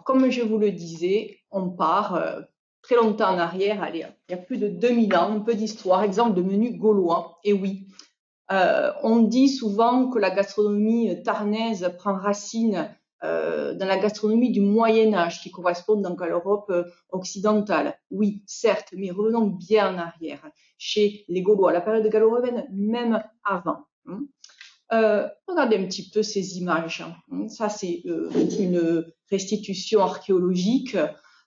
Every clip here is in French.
comme je vous le disais, on part très longtemps en arrière. Allez, il y a plus de 2000 ans, un peu d'histoire. Exemple de menu gaulois. Et oui, on dit souvent que la gastronomie tarnaise prend racine dans la gastronomie du Moyen-Âge, qui correspond donc à l'Europe occidentale. Oui, certes, mais revenons bien en arrière, chez les Gaulois, la période gallo-romaine, même avant. Regardez un petit peu ces images. Ça, c'est une restitution archéologique.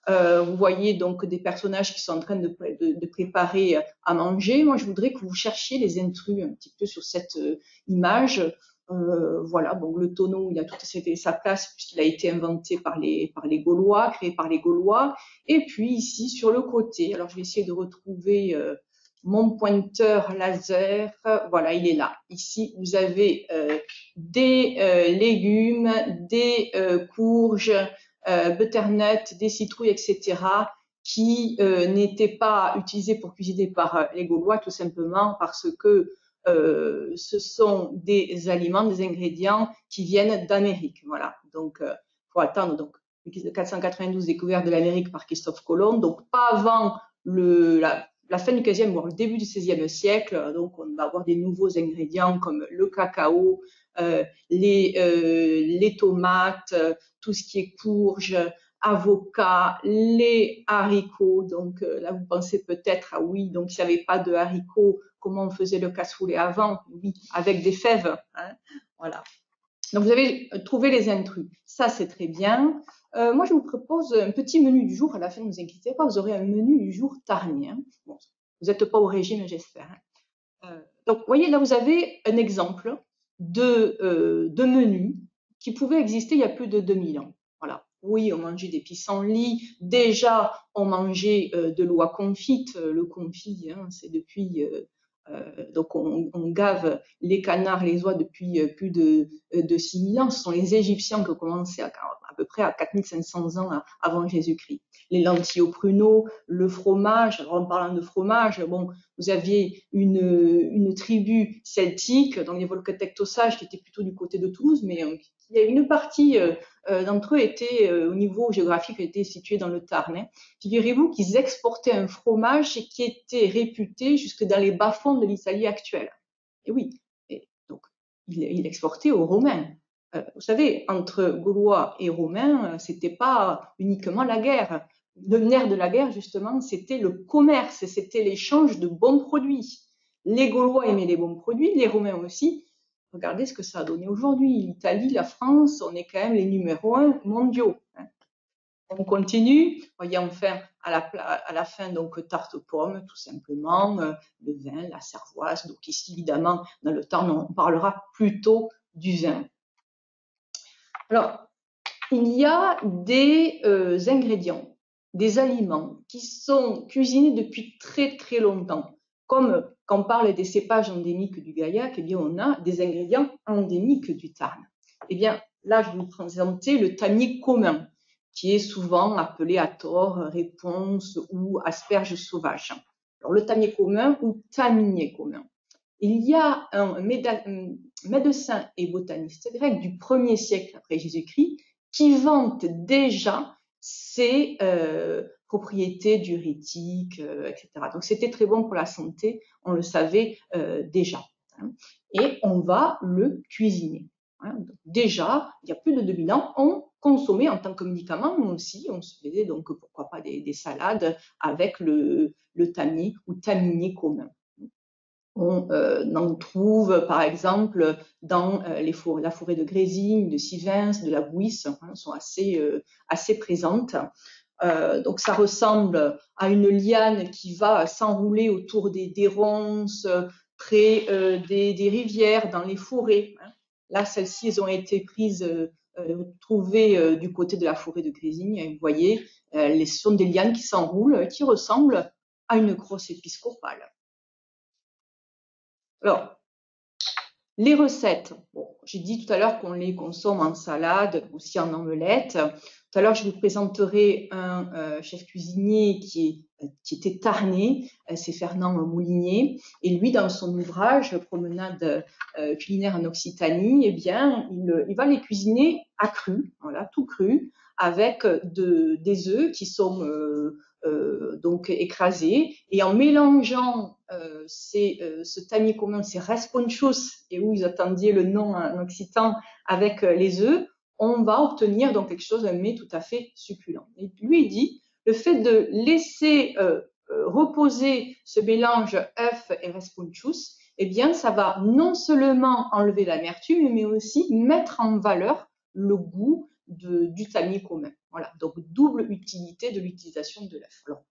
Vous voyez donc des personnages qui sont en train de préparer à manger. Moi, je voudrais que vous cherchiez les intrus un petit peu sur cette image. Voilà, bon, le tonneau, il a tout sa place puisqu'il a été inventé par les Gaulois, créé par les Gaulois. Et puis ici, sur le côté, alors je vais essayer de retrouver mon pointeur laser, voilà, il est là. Ici, vous avez des légumes, des courges, butternut, des citrouilles, etc., qui n'étaient pas utilisés pour cuisiner par les Gaulois, tout simplement parce que ce sont des aliments, des ingrédients qui viennent d'Amérique. Voilà. Donc, faut attendre. Donc, 492 découverte de l'Amérique par Christophe Colomb. Donc, pas avant la fin du XVe, voire le début du XVIe siècle. Donc, on va avoir des nouveaux ingrédients comme le cacao, les tomates, tout ce qui est courge, avocat, les haricots. Donc là, vous pensez peut-être, ah oui, donc s'il n'y avait pas de haricots, comment on faisait le cassoulet avant? Oui, avec des fèves. Hein, voilà. Donc vous avez trouvé les intrus. Ça, c'est très bien. Moi, je vous propose un petit menu du jour. À la fin, ne vous inquiétez pas, vous aurez un menu du jour tarnien. Bon, vous n'êtes pas au régime, j'espère. Donc, vous voyez, là, vous avez un exemple de menu qui pouvait exister il y a plus de 2000 ans. Voilà. Oui, on mangeait des pissenlits. Déjà, on mangeait de l'oie confite. Le confit, hein, c'est depuis... donc, on gave les canards, les oies depuis plus de 6000 ans. Ce sont les Égyptiens qui ont commencé à peu près à 4500 ans avant Jésus-Christ. Les lentilles au pruneau, le fromage. Alors, en parlant de fromage, bon, vous aviez une tribu celtique, donc les Volcatectosages, qui étaient plutôt du côté de Toulouse, mais il y a une partie d'entre eux étaient, au niveau géographique, étaient situés dans le Tarn. Hein. Figurez-vous qu'ils exportaient un fromage qui était réputé jusque dans les bas-fonds de l'Italie actuelle. Et oui, et donc il exportait aux Romains. Vous savez, entre Gaulois et Romains, c'était pas uniquement la guerre. Le nerf de la guerre, justement, c'était le commerce, c'était l'échange de bons produits. Les Gaulois aimaient les bons produits, les Romains aussi. Regardez ce que ça a donné aujourd'hui. L'Italie, la France, on est quand même les numéros 1 mondiaux. On continue. Voyez enfin à la fin donc tarte aux pommes, tout simplement, le vin, la cervoise. Donc ici, évidemment, dans le temps, on parlera plutôt du vin. Alors, il y a des ingrédients, des aliments qui sont cuisinés depuis très très longtemps. Comme quand on parle des cépages endémiques du Gaillac, eh bien, on a des ingrédients endémiques du Tarn. Eh bien, là, je vais vous présenter le tamier commun, qui est souvent appelé à tort réponse ou asperge sauvage. Alors, le tamier commun ou taminier commun. Il y a un médecin et botaniste grec du 1er siècle après Jésus-Christ qui vante déjà ses propriétés diurétiques, etc. Donc c'était très bon pour la santé, on le savait déjà. Hein. Et on va le cuisiner. Hein. Donc, déjà, il y a plus de 2000 ans, on consommait en tant que médicament, nous aussi, on se faisait donc pourquoi pas des salades avec le tamier ou taminier commun. On en trouve par exemple dans la forêt de Grésines, de Sivins, de la Bouisse, hein, sont assez présentes. Donc ça ressemble à une liane qui va s'enrouler autour des ronces, près des rivières, dans les forêts. Hein. Là, celles-ci, elles ont été prises, trouvées du côté de la forêt de Grésines. Et vous voyez, ce sont des lianes qui s'enroulent, qui ressemblent à une crosse épiscopale. Alors, les recettes, bon, j'ai dit tout à l'heure qu'on les consomme en salade, aussi en omelette. Tout à l'heure, je vous présenterai un chef cuisinier qui était tarnais, c'est Fernand Moulinier. Et lui, dans son ouvrage Promenade culinaire en Occitanie, eh bien, il va les cuisiner à cru, voilà, tout cru, avec des œufs qui sont donc écrasés, et en mélangeant ce tanier commun, ces responchus, et où ils attendiez le nom en occitan, avec les œufs, on va obtenir donc quelque chose, un mets tout à fait succulent. Et lui, il dit, le fait de laisser reposer ce mélange œuf et responchus, eh bien, ça va non seulement enlever l'amertume, mais aussi mettre en valeur le goût du tanier commun. Voilà, donc double utilité de l'utilisation de l'œuf. Alors,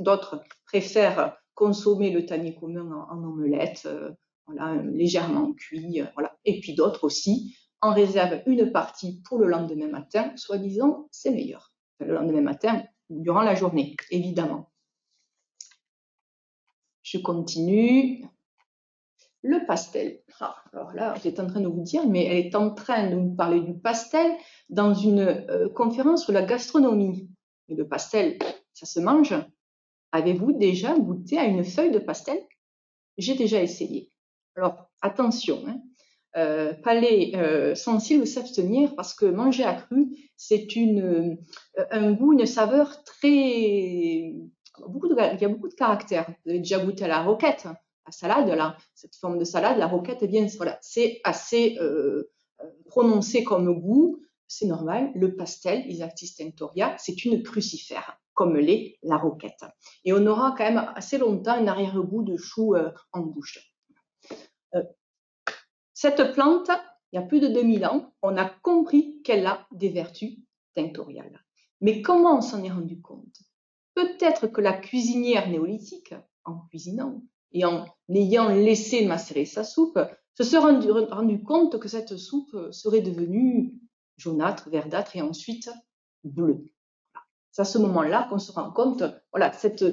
d'autres préfèrent consommer le tanier commun en omelette, voilà, légèrement cuit, voilà. Et puis d'autres aussi en réservent une partie pour le lendemain matin, soi-disant c'est meilleur. Le lendemain matin, durant la journée, évidemment. Je continue. Le pastel. Ah, alors là, j'étais en train de vous dire, mais elle est en train de nous parler du pastel dans une conférence sur la gastronomie. Et le pastel, ça se mange. Avez-vous déjà goûté à une feuille de pastel? J'ai déjà essayé. Alors, attention, hein, palais sensible, s'abstenir, parce que manger à cru, c'est un goût, une saveur très... il y a beaucoup de caractère. Vous avez déjà goûté à la roquette, la salade, là, cette forme de salade, la roquette, eh bien, voilà, c'est assez prononcé comme goût, c'est normal. Le pastel, Isactis tinctoria, c'est une crucifère, comme l'est la roquette. Et on aura quand même assez longtemps un arrière-goût de chou en bouche. Cette plante, il y a plus de 2000 ans, on a compris qu'elle a des vertus tinctoriales. Mais comment on s'en est rendu compte? Peut-être que la cuisinière néolithique, en cuisinant et en ayant laissé macérer sa soupe, se serait rendu compte que cette soupe serait devenue jaunâtre, verdâtre et ensuite bleue. C'est à ce moment-là qu'on se rend compte, voilà, cette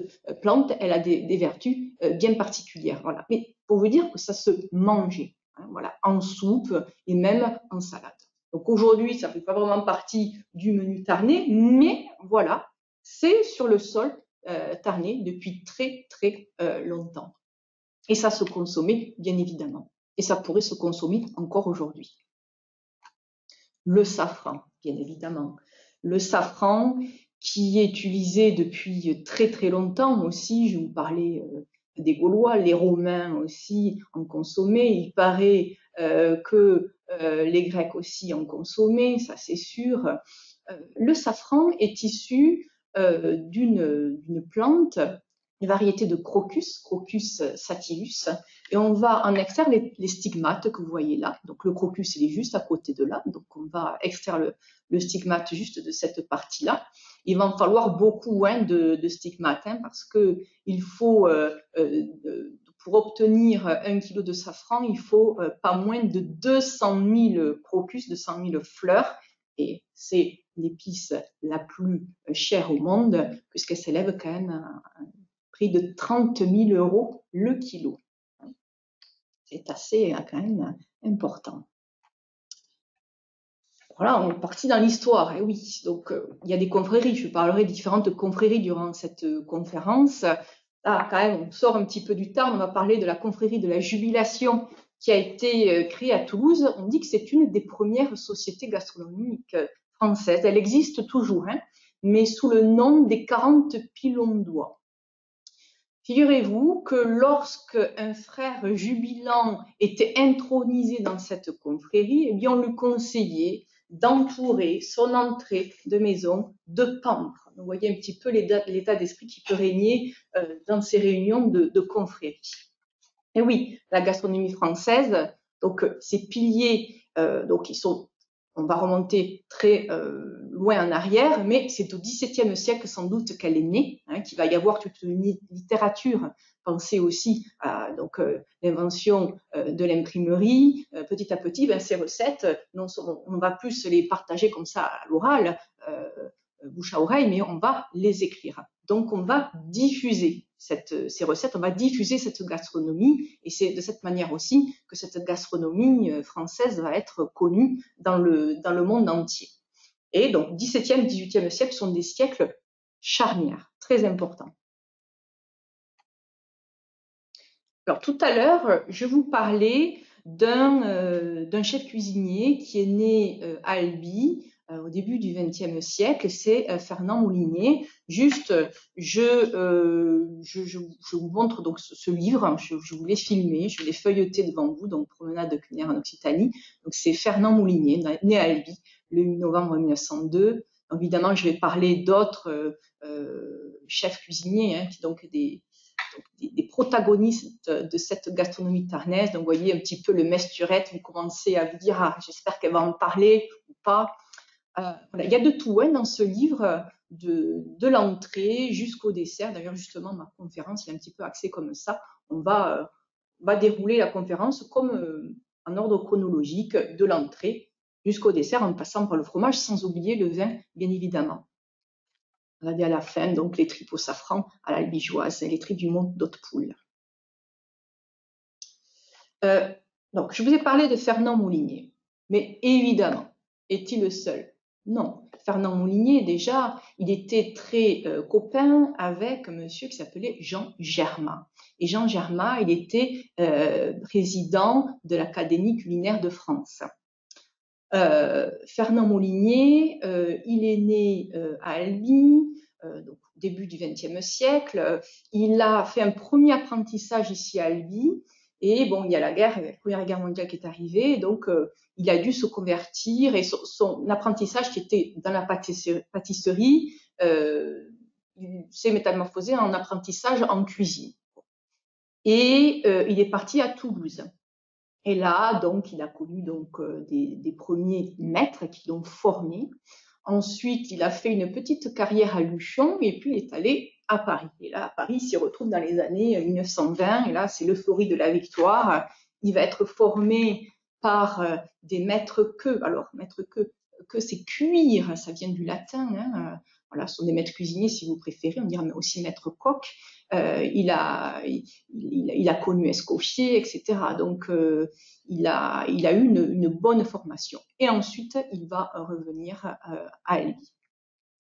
plante, elle a des vertus bien particulières. Voilà. Mais pour vous dire que ça se mangeait, hein, voilà, en soupe et même en salade. Donc aujourd'hui, ça ne fait pas vraiment partie du menu tarné, mais voilà, c'est sur le sol tarné depuis très très longtemps. Et ça se consommait bien évidemment. Et ça pourrait se consommer encore aujourd'hui. Le safran, bien évidemment. Le safran qui est utilisé depuis très très longtemps aussi. Je vous parlais des Gaulois, les Romains aussi en consommaient. Il paraît que les Grecs aussi en consommaient, ça c'est sûr. Le safran est issu d'une plante, une variété de crocus, Crocus sativus, et on va en extraire les stigmates que vous voyez là. Donc le crocus, il est juste à côté de là, donc on va extraire le stigmate juste de cette partie-là. Il va en falloir beaucoup de stigmates, hein, parce que il faut, pour obtenir 1 kilo de safran, il faut pas moins de 200 000 crocus, 200 000 fleurs, et c'est l'épice la plus chère au monde, puisqu'elle s'élève quand même à un prix de 30 000 € le kilo. C'est assez quand même important. Voilà, on est parti dans l'histoire, et oui, donc il y a des confréries, je parlerai de différentes confréries durant cette conférence. Là, quand même, on sort un petit peu du temps, on va parler de la confrérie de la Jubilation qui a été créée à Toulouse. On dit que c'est une des premières sociétés gastronomiques françaises. Elle existe toujours, hein, mais sous le nom des 40 pilons d'oie. Figurez-vous que lorsque un frère jubilant était intronisé dans cette confrérie, eh bien, on lui conseillait d'entourer son entrée de maison de pampres. Vous voyez un petit peu l'état d'esprit qui peut régner dans ces réunions de confrérie. Et oui, la gastronomie française, donc ces piliers, donc ils sont, on va remonter très loin en arrière, mais c'est au XVIIe siècle sans doute qu'elle est née, hein, qu'il va y avoir toute une littérature. Pensez aussi à donc l'invention de l'imprimerie. Petit à petit, ben, ces recettes, on va plus les partager comme ça à l'oral, bouche à oreille, mais on va les écrire. Donc on va diffuser ces recettes, on va diffuser cette gastronomie, et c'est de cette manière aussi que cette gastronomie française va être connue dans le monde entier. Et donc 17e, 18e siècle sont des siècles charnières, très importants. Alors tout à l'heure, je vous parlais d'un chef cuisinier qui est né à Albi au début du XXe siècle, c'est Fernand Moulinier. Juste, je vous montre donc ce livre, je vous l'ai filmé, je l'ai feuilleté devant vous, donc Promenade culinaire en Occitanie. Donc c'est Fernand Moulinier, né à Albi, le 8 novembre 1902. Évidemment, je vais parler d'autres chefs cuisiniers, qui donc des protagonistes de cette gastronomie tarnaise. Donc, vous voyez un petit peu le Mesturette, vous commencez à vous dire, ah, j'espère qu'elle va en parler ou pas. Voilà. Il y a de tout dans ce livre, de l'entrée jusqu'au dessert. D'ailleurs, justement, ma conférence est un petit peu axée comme ça. On va dérouler la conférence comme en ordre chronologique, de l'entrée jusqu'au dessert, en passant par le fromage, sans oublier le vin, bien évidemment. Regardez à la fin, donc, les tripes au safran à l'albigeoise et les tripes du mont d'Haute-Poule. Donc, je vous ai parlé de Fernand Moulinier, mais évidemment, est-il le seul? Non. Fernand Moulinier, déjà, il était très copain avec un monsieur qui s'appelait Jean Germain. Et Jean Germain, il était président de l'Académie culinaire de France. Fernand Moulinier, il est né à Albi, donc début du XXe siècle. Il a fait un premier apprentissage ici à Albi. Et bon, il y a la Première Guerre mondiale qui est arrivée, donc il a dû se convertir et son apprentissage qui était dans la pâtisserie, il s'est métamorphosé en apprentissage en cuisine. Et il est parti à Toulouse. Et là, donc, il a connu donc des premiers maîtres qui l'ont formé. Ensuite, il a fait une petite carrière à Luchon et puis il est allé à Paris. Et là, à Paris, il s'y retrouve dans les années 1920. Et là, c'est l'euphorie de la victoire. Il va être formé par des maîtres queux. Alors, maître queux, c'est cuire, ça vient du latin. Voilà, ce sont des maîtres cuisiniers, si vous préférez. On dirait aussi maître coq. Il a connu Escoffier, etc. Donc, il a eu une bonne formation. Et ensuite, il va revenir à Albi.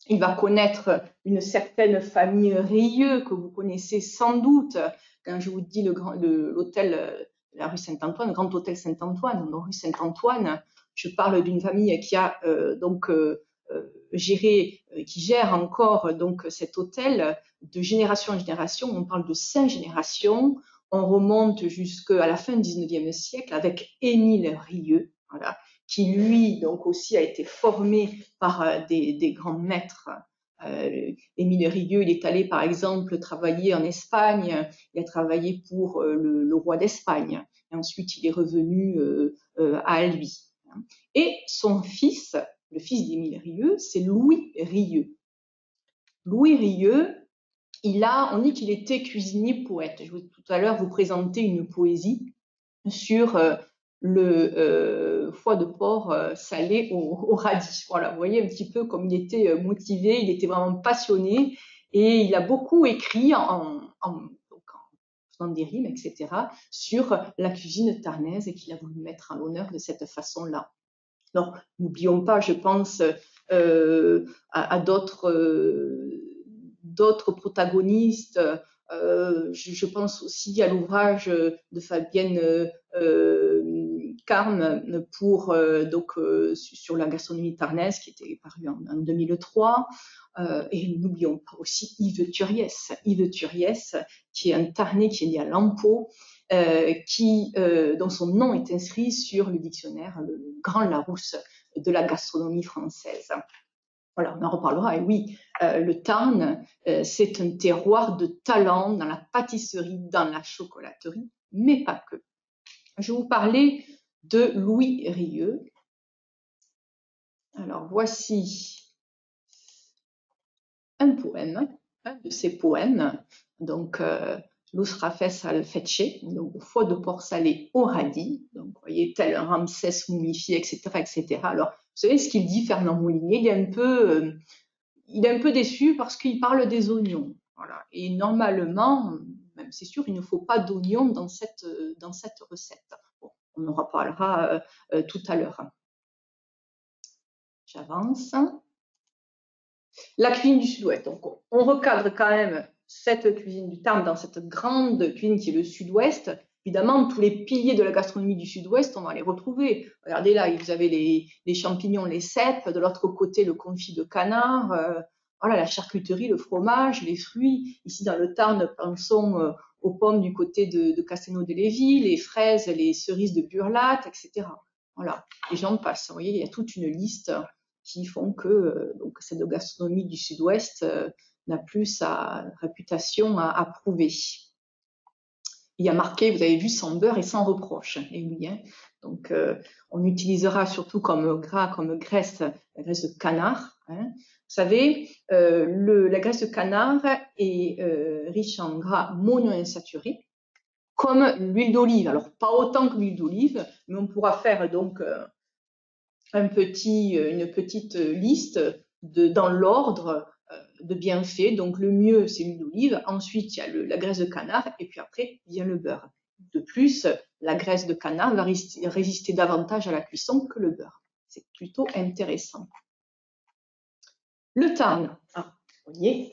Il va connaître une certaine famille Rieux, que vous connaissez sans doute. Quand je vous dis l'hôtel, la rue Saint-Antoine, le Grand Hôtel Saint-Antoine, non, rue Saint-Antoine, je parle d'une famille qui a qui gère encore donc cet hôtel de génération en génération. On parle de 5 générations. On remonte jusqu'à la fin du 19e siècle avec Émile Rieux, voilà, qui lui donc aussi a été formé par des grands maîtres. Émile Rieux, il est allé par exemple travailler en Espagne. Il a travaillé pour le roi d'Espagne. Et ensuite, il est revenu à Albi. Et son fils, le fils d'Émile Rieux, c'est Louis Rieux. Louis Rieux, on dit qu'il était cuisinier poète. Je vais tout à l'heure vous présenter une poésie sur le foie de porc salé au radis. Voilà, vous voyez un petit peu comme il était motivé, il était vraiment passionné et il a beaucoup écrit en faisant des rimes, etc., sur la cuisine tarnaise et qu'il a voulu mettre en l'honneur de cette façon-là. Donc, n'oublions pas, je pense à d'autres protagonistes. Je pense aussi à l'ouvrage de Fabienne Carme sur la gastronomie tarnaise qui était paru en 2003. Et n'oublions pas aussi Yves Turiès. Yves Turiès, qui est un Tarnais qui est né à Lampeau, dont son nom est inscrit sur le dictionnaire, le Grand Larousse de la gastronomie française. Voilà, on en reparlera. Et oui, le Tarn, c'est un terroir de talent dans la pâtisserie, dans la chocolaterie, mais pas que. Je vais vous parler de Louis Rieux. Alors, voici un poème, un de ses poèmes, donc Los Rafes al Fetche, donc foie de porc salé au radis, donc vous voyez, tel un Ramsès momifié, etc., etc. Alors, vous savez ce qu'il dit, Fernand Moulinier, il est un peu déçu parce qu'il parle des oignons. Voilà. Et normalement, même c'est sûr, il ne faut pas d'oignons dans cette recette. Bon, on en reparlera tout à l'heure. J'avance. La cuisine du Sud-Ouest. Donc, on recadre quand même cette cuisine du Tarn dans cette grande cuisine qui est le Sud-Ouest. évidemment, tous les piliers de la gastronomie du Sud-Ouest, on va les retrouver. Regardez là, vous avez les champignons, les cèpes, de l'autre côté, le confit de canard, voilà, la charcuterie, le fromage, les fruits. Ici, dans le Tarn, pensons aux pommes du côté de Castelnau-de-Lévis, les fraises, les cerises de Burlat, etc. Voilà, les gens passent. Vous voyez, il y a toute une liste qui font que donc cette gastronomie du Sud-Ouest n'a plus sa réputation à prouver. Il y a marqué, vous avez vu, sans beurre et sans reproche. Et oui, hein. Donc, on utilisera surtout comme gras, comme graisse, la graisse de canard. Hein. Vous savez, la graisse de canard est riche en gras monoinsaturés, comme l'huile d'olive. Alors, pas autant que l'huile d'olive, mais on pourra faire donc une petite liste dans l'ordre de bienfaits. Donc, le mieux, c'est l'huile d'olive. Ensuite, il y a la graisse de canard. Et puis après, vient le beurre. De plus, la graisse de canard va résister davantage à la cuisson que le beurre. C'est plutôt intéressant. Le Tarn. Ah, vous voyez.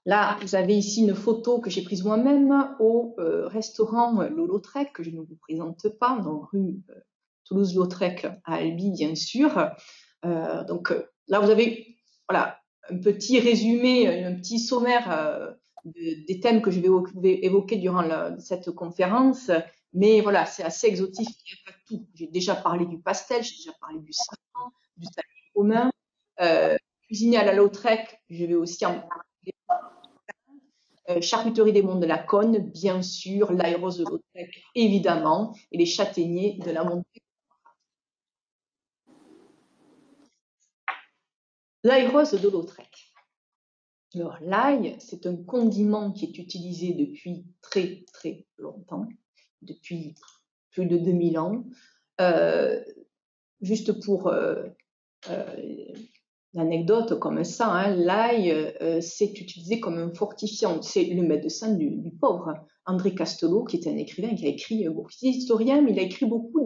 Là, vous avez ici une photo que j'ai prise moi-même au restaurant L'Holautrec, que je ne vous présente pas, dans rue Toulouse-Lautrec à Albi, bien sûr. Donc là, vous avez voilà, un petit résumé, un petit sommaire des thèmes que je vais évoquer durant cette conférence. Mais voilà, c'est assez exotique, il n'y a pas tout. J'ai déjà parlé du pastel, j'ai déjà parlé du savon, du tablier romain. Cuisiner à la Lautrec, je vais aussi en parler. Charcuterie des Monts de la Conne, bien sûr, l'ail rose de Lautrec, évidemment, et les châtaigniers de la montée. L'ail rose de Lautrec. Alors, l'ail, c'est un condiment qui est utilisé depuis très, très longtemps, depuis plus de 2000 ans. Juste pour l'anecdote comme ça, hein, l'ail, c'est utilisé comme un fortifiant. C'est le médecin du pauvre. André Castelot, qui est un écrivain, qui a écrit beaucoup, il est historien, mais il a écrit beaucoup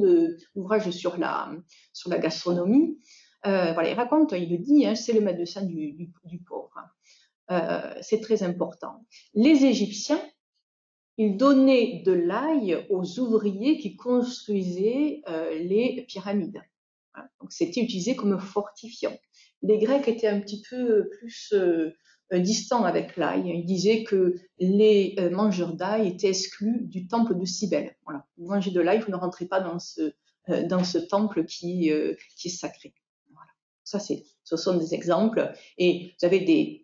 d'ouvrages sur la gastronomie. Voilà, il raconte, il le dit, hein, c'est le médecin du pauvre. C'est très important. Les Égyptiens, ils donnaient de l'ail aux ouvriers qui construisaient les pyramides. Voilà. Donc, c'était utilisé comme fortifiant. Les Grecs étaient un petit peu plus distants avec l'ail. Ils disaient que les mangeurs d'ail étaient exclus du temple de Cybèle. Voilà. Vous mangez de l'ail, vous ne rentrez pas dans ce temple qui est sacré. Voilà. Ça, ce sont des exemples. Et vous avez des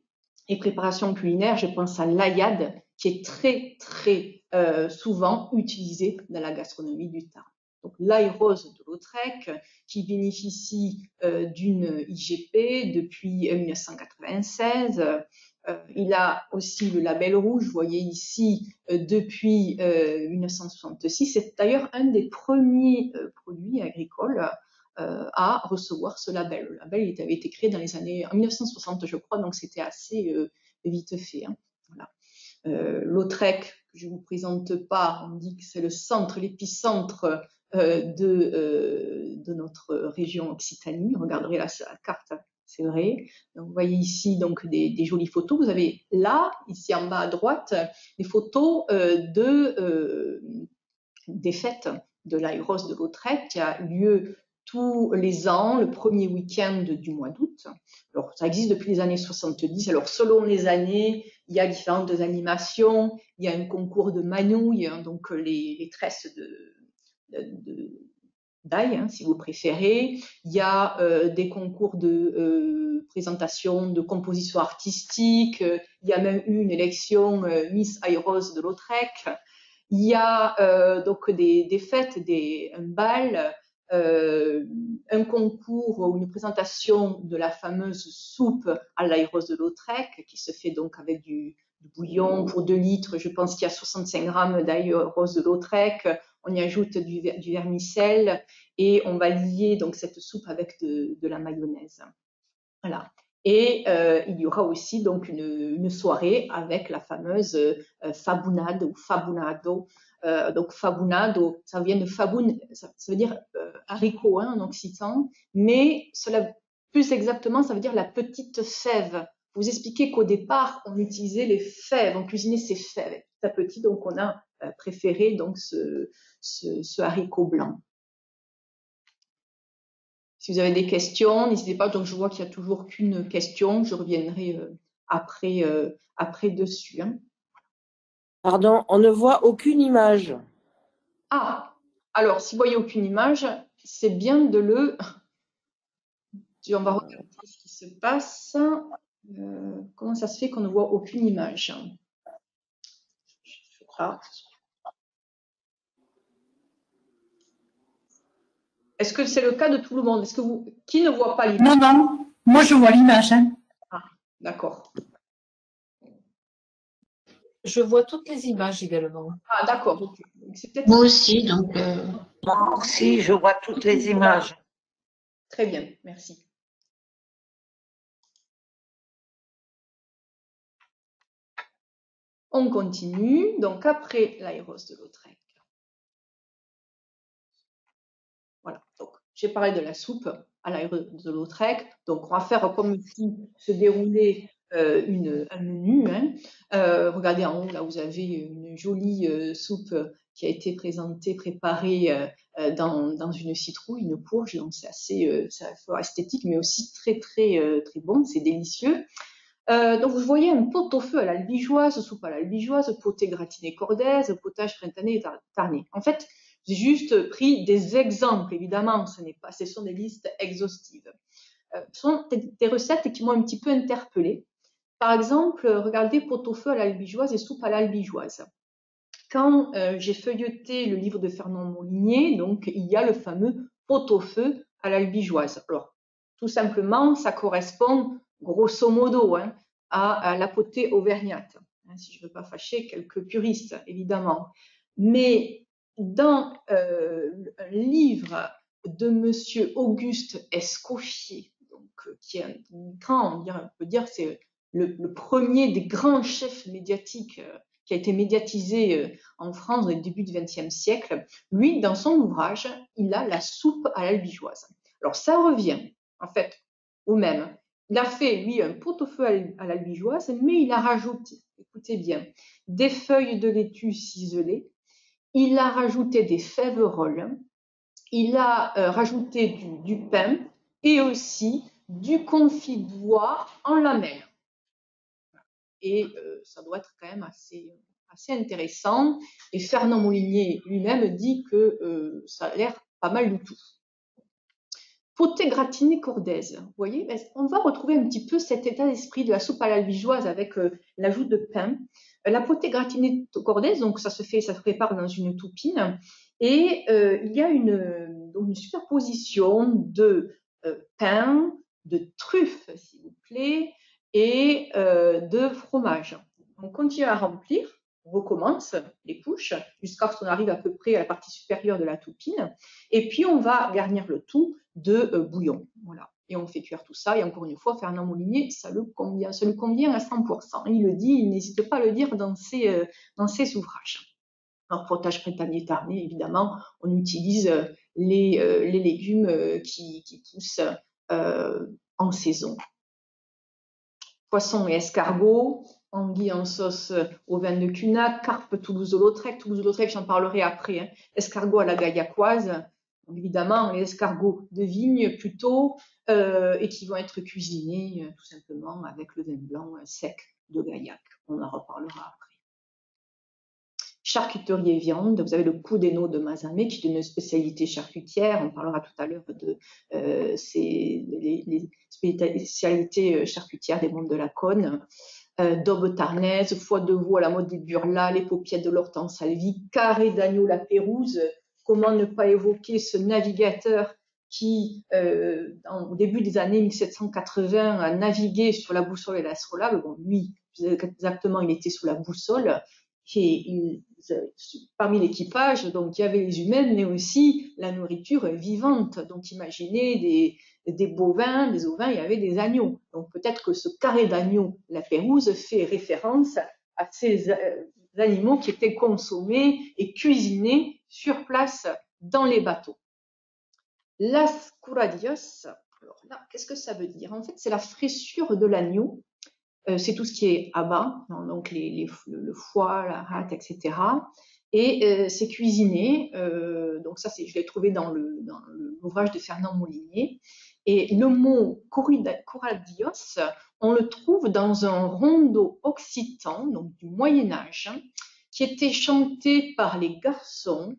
préparations culinaires, je pense à l'aïade, qui est très, très souvent utilisée dans la gastronomie du Tarn. Donc, l'ail rose de Lautrec, qui bénéficie d'une IGP depuis 1996. Il a aussi le label rouge, vous voyez ici, depuis 1966. C'est d'ailleurs un des premiers produits agricoles à recevoir ce label. Le label il avait été créé en 1960, je crois, donc c'était assez vite fait. Hein. Voilà. Lautrec, que je ne vous présente pas, on dit que c'est le centre, l'épicentre de notre région Occitanie. Regardez là sur la carte, c'est vrai. Donc, vous voyez ici donc des jolies photos. Vous avez là, ici en bas à droite, des photos des fêtes de l'ail rose de Lautrec qui a lieu tous les ans, le premier week-end du mois d'août. Alors, ça existe depuis les années 70. Alors, selon les années, il y a différentes animations. Il y a un concours de manouilles, hein, donc les tresses d'ail, hein, si vous préférez. Il y a des concours de présentation, de composition artistique. Il y a même eu une élection Miss Ail Rose de Lautrec. Il y a donc des fêtes, un bal, un concours ou une présentation de la fameuse soupe à l'ail rose de Lautrec, qui se fait donc avec du bouillon pour 2 litres. Je pense qu'il y a 65 grammes d'ail rose de Lautrec. On y ajoute du vermicelle et on va lier donc cette soupe avec de la mayonnaise. Voilà. Et il y aura aussi donc une soirée avec la fameuse fabunade ou fabunado. Donc fabunado, ça vient de faboun, ça veut dire haricot hein, en occitan, mais cela, plus exactement, ça veut dire la petite fève vous expliquer qu'au départ, on utilisait les fèves, on cuisinait ces fèves. Petit à petit, donc, on a préféré donc ce haricot blanc. Si vous avez des questions, n'hésitez pas. Donc, je vois qu'il n'y a toujours qu'une question. Je reviendrai après dessus. Hein. Pardon, on ne voit aucune image. Ah, alors, si vous voyez aucune image, c'est bien de le... On va regarder ce qui se passe. Comment ça se fait qu'on ne voit aucune image? Je crois. Est-ce que c'est le cas de tout le monde? Est-ce que vous... Qui ne voit pas l'image? Non, non, moi je vois l'image. Hein. Ah, d'accord. Je vois toutes les images également. Ah, d'accord. Okay. Moi aussi, donc moi aussi, je vois toutes les images. Très bien, merci. On continue. Donc, après l'aéros de Lautrec. Voilà. Donc, j'ai parlé de la soupe à l'aéros de Lautrec. Donc, on va faire comme si se déroulait un menu. Hein. Regardez en haut, là, vous avez une jolie soupe qui a été présentée, préparée dans une citrouille, une courge. Donc, c'est assez esthétique, mais aussi très, très, très bon. C'est délicieux. Donc, vous voyez un pot-au-feu à l'albigeoise, soupe à l'albigeoise, potée gratinée cordaise, potage printanier et tarné. En fait, j'ai juste pris des exemples, évidemment, ce sont des listes exhaustives. Ce sont des recettes qui m'ont un petit peu interpellée. Par exemple, regardez pot-au-feu à l'albigeoise et soupe à l'albigeoise. Quand j'ai feuilleté le livre de Fernand Molinier, donc il y a le fameux pot-au-feu à l'albigeoise. Alors, tout simplement, ça correspond grosso modo hein, à la potée auvergnate. Hein, si je ne veux pas fâcher quelques puristes, évidemment. Mais dans un livre de Monsieur Auguste Escoffier, donc, qui est un grand, on peut dire, c'est le premier des grands chefs médiatiques qui a été médiatisé en France au début du XXe siècle. Lui, dans son ouvrage, il a la soupe à l'albigeoise. Alors, ça revient, en fait, au même. Il a fait, lui, un pot-au-feu à l'albigeoise, mais il a rajouté, écoutez bien, des feuilles de laitue ciselées, il a rajouté des fèves-rolles, il a rajouté du pain et aussi du confit de bois en lamelles. Et ça doit être quand même assez intéressant. Et Fernand Molinier lui-même dit que ça a l'air pas mal du tout. Potée gratinée cordaise. Vous voyez, on va retrouver un petit peu cet état d'esprit de la soupe à l'albigeoise avec l'ajout de pain. La potée gratinée cordaise, donc ça se prépare dans une toupine. Et il y a une superposition de pain, de truffes, s'il vous plaît, et de fromage. On continue à remplir, on recommence les couches jusqu'à ce qu'on arrive à peu près à la partie supérieure de la toupine. Et puis, on va garnir le tout de bouillon. Voilà. Et on fait cuire tout ça. Et encore une fois, Fernand Molinier, ça lui convient à 100%. Il le dit, il n'hésite pas à le dire dans ses ouvrages. Alors, potage printanier tarné, évidemment, on utilise les légumes qui poussent en saison. Poisson et escargot, anguille en sauce au vin de Cunac, carpe Toulouse-Lautrec. Toulouse-Lautrec, j'en parlerai après. Hein. Escargot à la gaillacoise. Évidemment, les escargots de vigne plutôt, et qui vont être cuisinés tout simplement avec le vin blanc sec de Gaillac. On en reparlera après. Charcuterie et viande, vous avez le Cudeno de Mazamet, qui est une spécialité charcutière. On parlera tout à l'heure de les spécialités charcutières des mondes de la Cône. Daube tarnaise, foie de veau à la mode des burlas, les paupiètes de l'hortense salvie, carré d'agneau la Pérouse. Comment ne pas évoquer ce navigateur qui, au début des années 1780, a navigué sur la boussole et l'astrolabe. Bon, lui, exactement, il était sous la boussole. Et parmi l'équipage, donc il y avait les humains, mais aussi la nourriture vivante. Donc imaginez des bovins, des ovins, il y avait des agneaux. Donc peut-être que ce carré d'agneau, la Pérouse, fait référence à ces animaux qui étaient consommés et cuisinés sur place dans les bateaux. Las curadios, alors là, qu'est-ce que ça veut dire? En fait, c'est la fraîcheur de l'agneau c'est tout ce qui est abats, donc le foie, la rate, etc. Et c'est cuisiné, donc ça, je l'ai trouvé dans l'ouvrage de Fernand Molinier. Et le mot coraldios, on le trouve dans un rondo occitan, donc du Moyen-Âge, qui était chanté par les garçons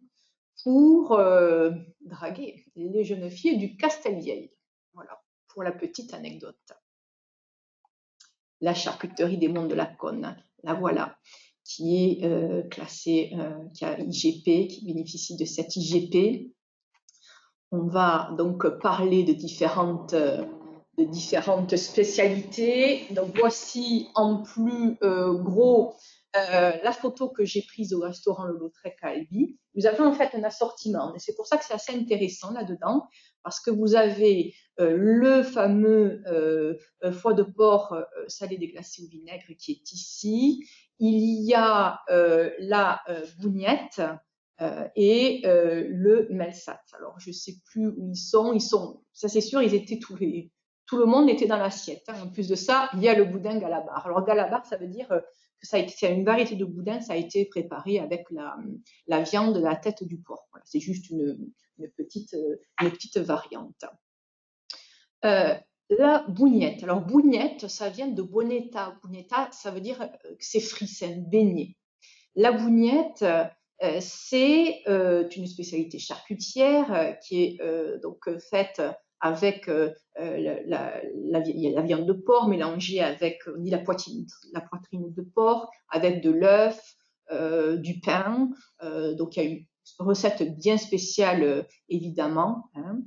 pour draguer les jeunes filles du Castelvieil. Voilà, pour la petite anecdote. La charcuterie des monts de la Cône, la voilà, qui est classée, qui a IGP, qui bénéficie de cette IGP. On va donc parler de différentes spécialités. Donc voici en plus gros la photo que j'ai prise au restaurant Le Lautrec à Albi. Vous avez en fait un assortiment, et c'est pour ça que c'est assez intéressant là-dedans, parce que vous avez le fameux foie de porc salé déglacé au vinaigre qui est ici. Il y a la bougnette et le Melsat. Alors je sais plus où ils sont. Ça c'est sûr, ils étaient tout le monde était dans l'assiette. Hein. En plus de ça, il y a le boudin galabar. Alors galabar, ça veut dire que c'est une variété de boudin, ça a été préparé avec la viande de la tête du porc. Voilà, c'est juste une petite variante. La bougnette. Alors bougnette, ça vient de bonetta. Bonetta, ça veut dire que c'est frit, c'est un beignet. La bougnette, c'est une spécialité charcutière qui est donc faite avec la viande de porc mélangée avec la poitrine de porc, avec de l'œuf, du pain. Donc il y a une recette bien spéciale évidemment. Hein.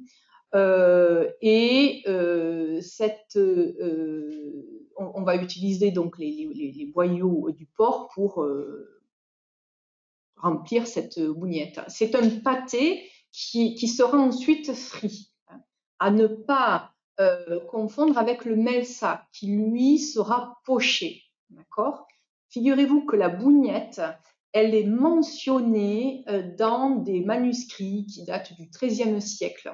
On va utiliser donc les boyaux du porc pour remplir cette bougnette. C'est un pâté qui sera ensuite frit, hein, à ne pas confondre avec le melsa qui lui sera poché. D'accord ? Figurez-vous que la bougnette, elle est mentionnée dans des manuscrits qui datent du XIIIe siècle.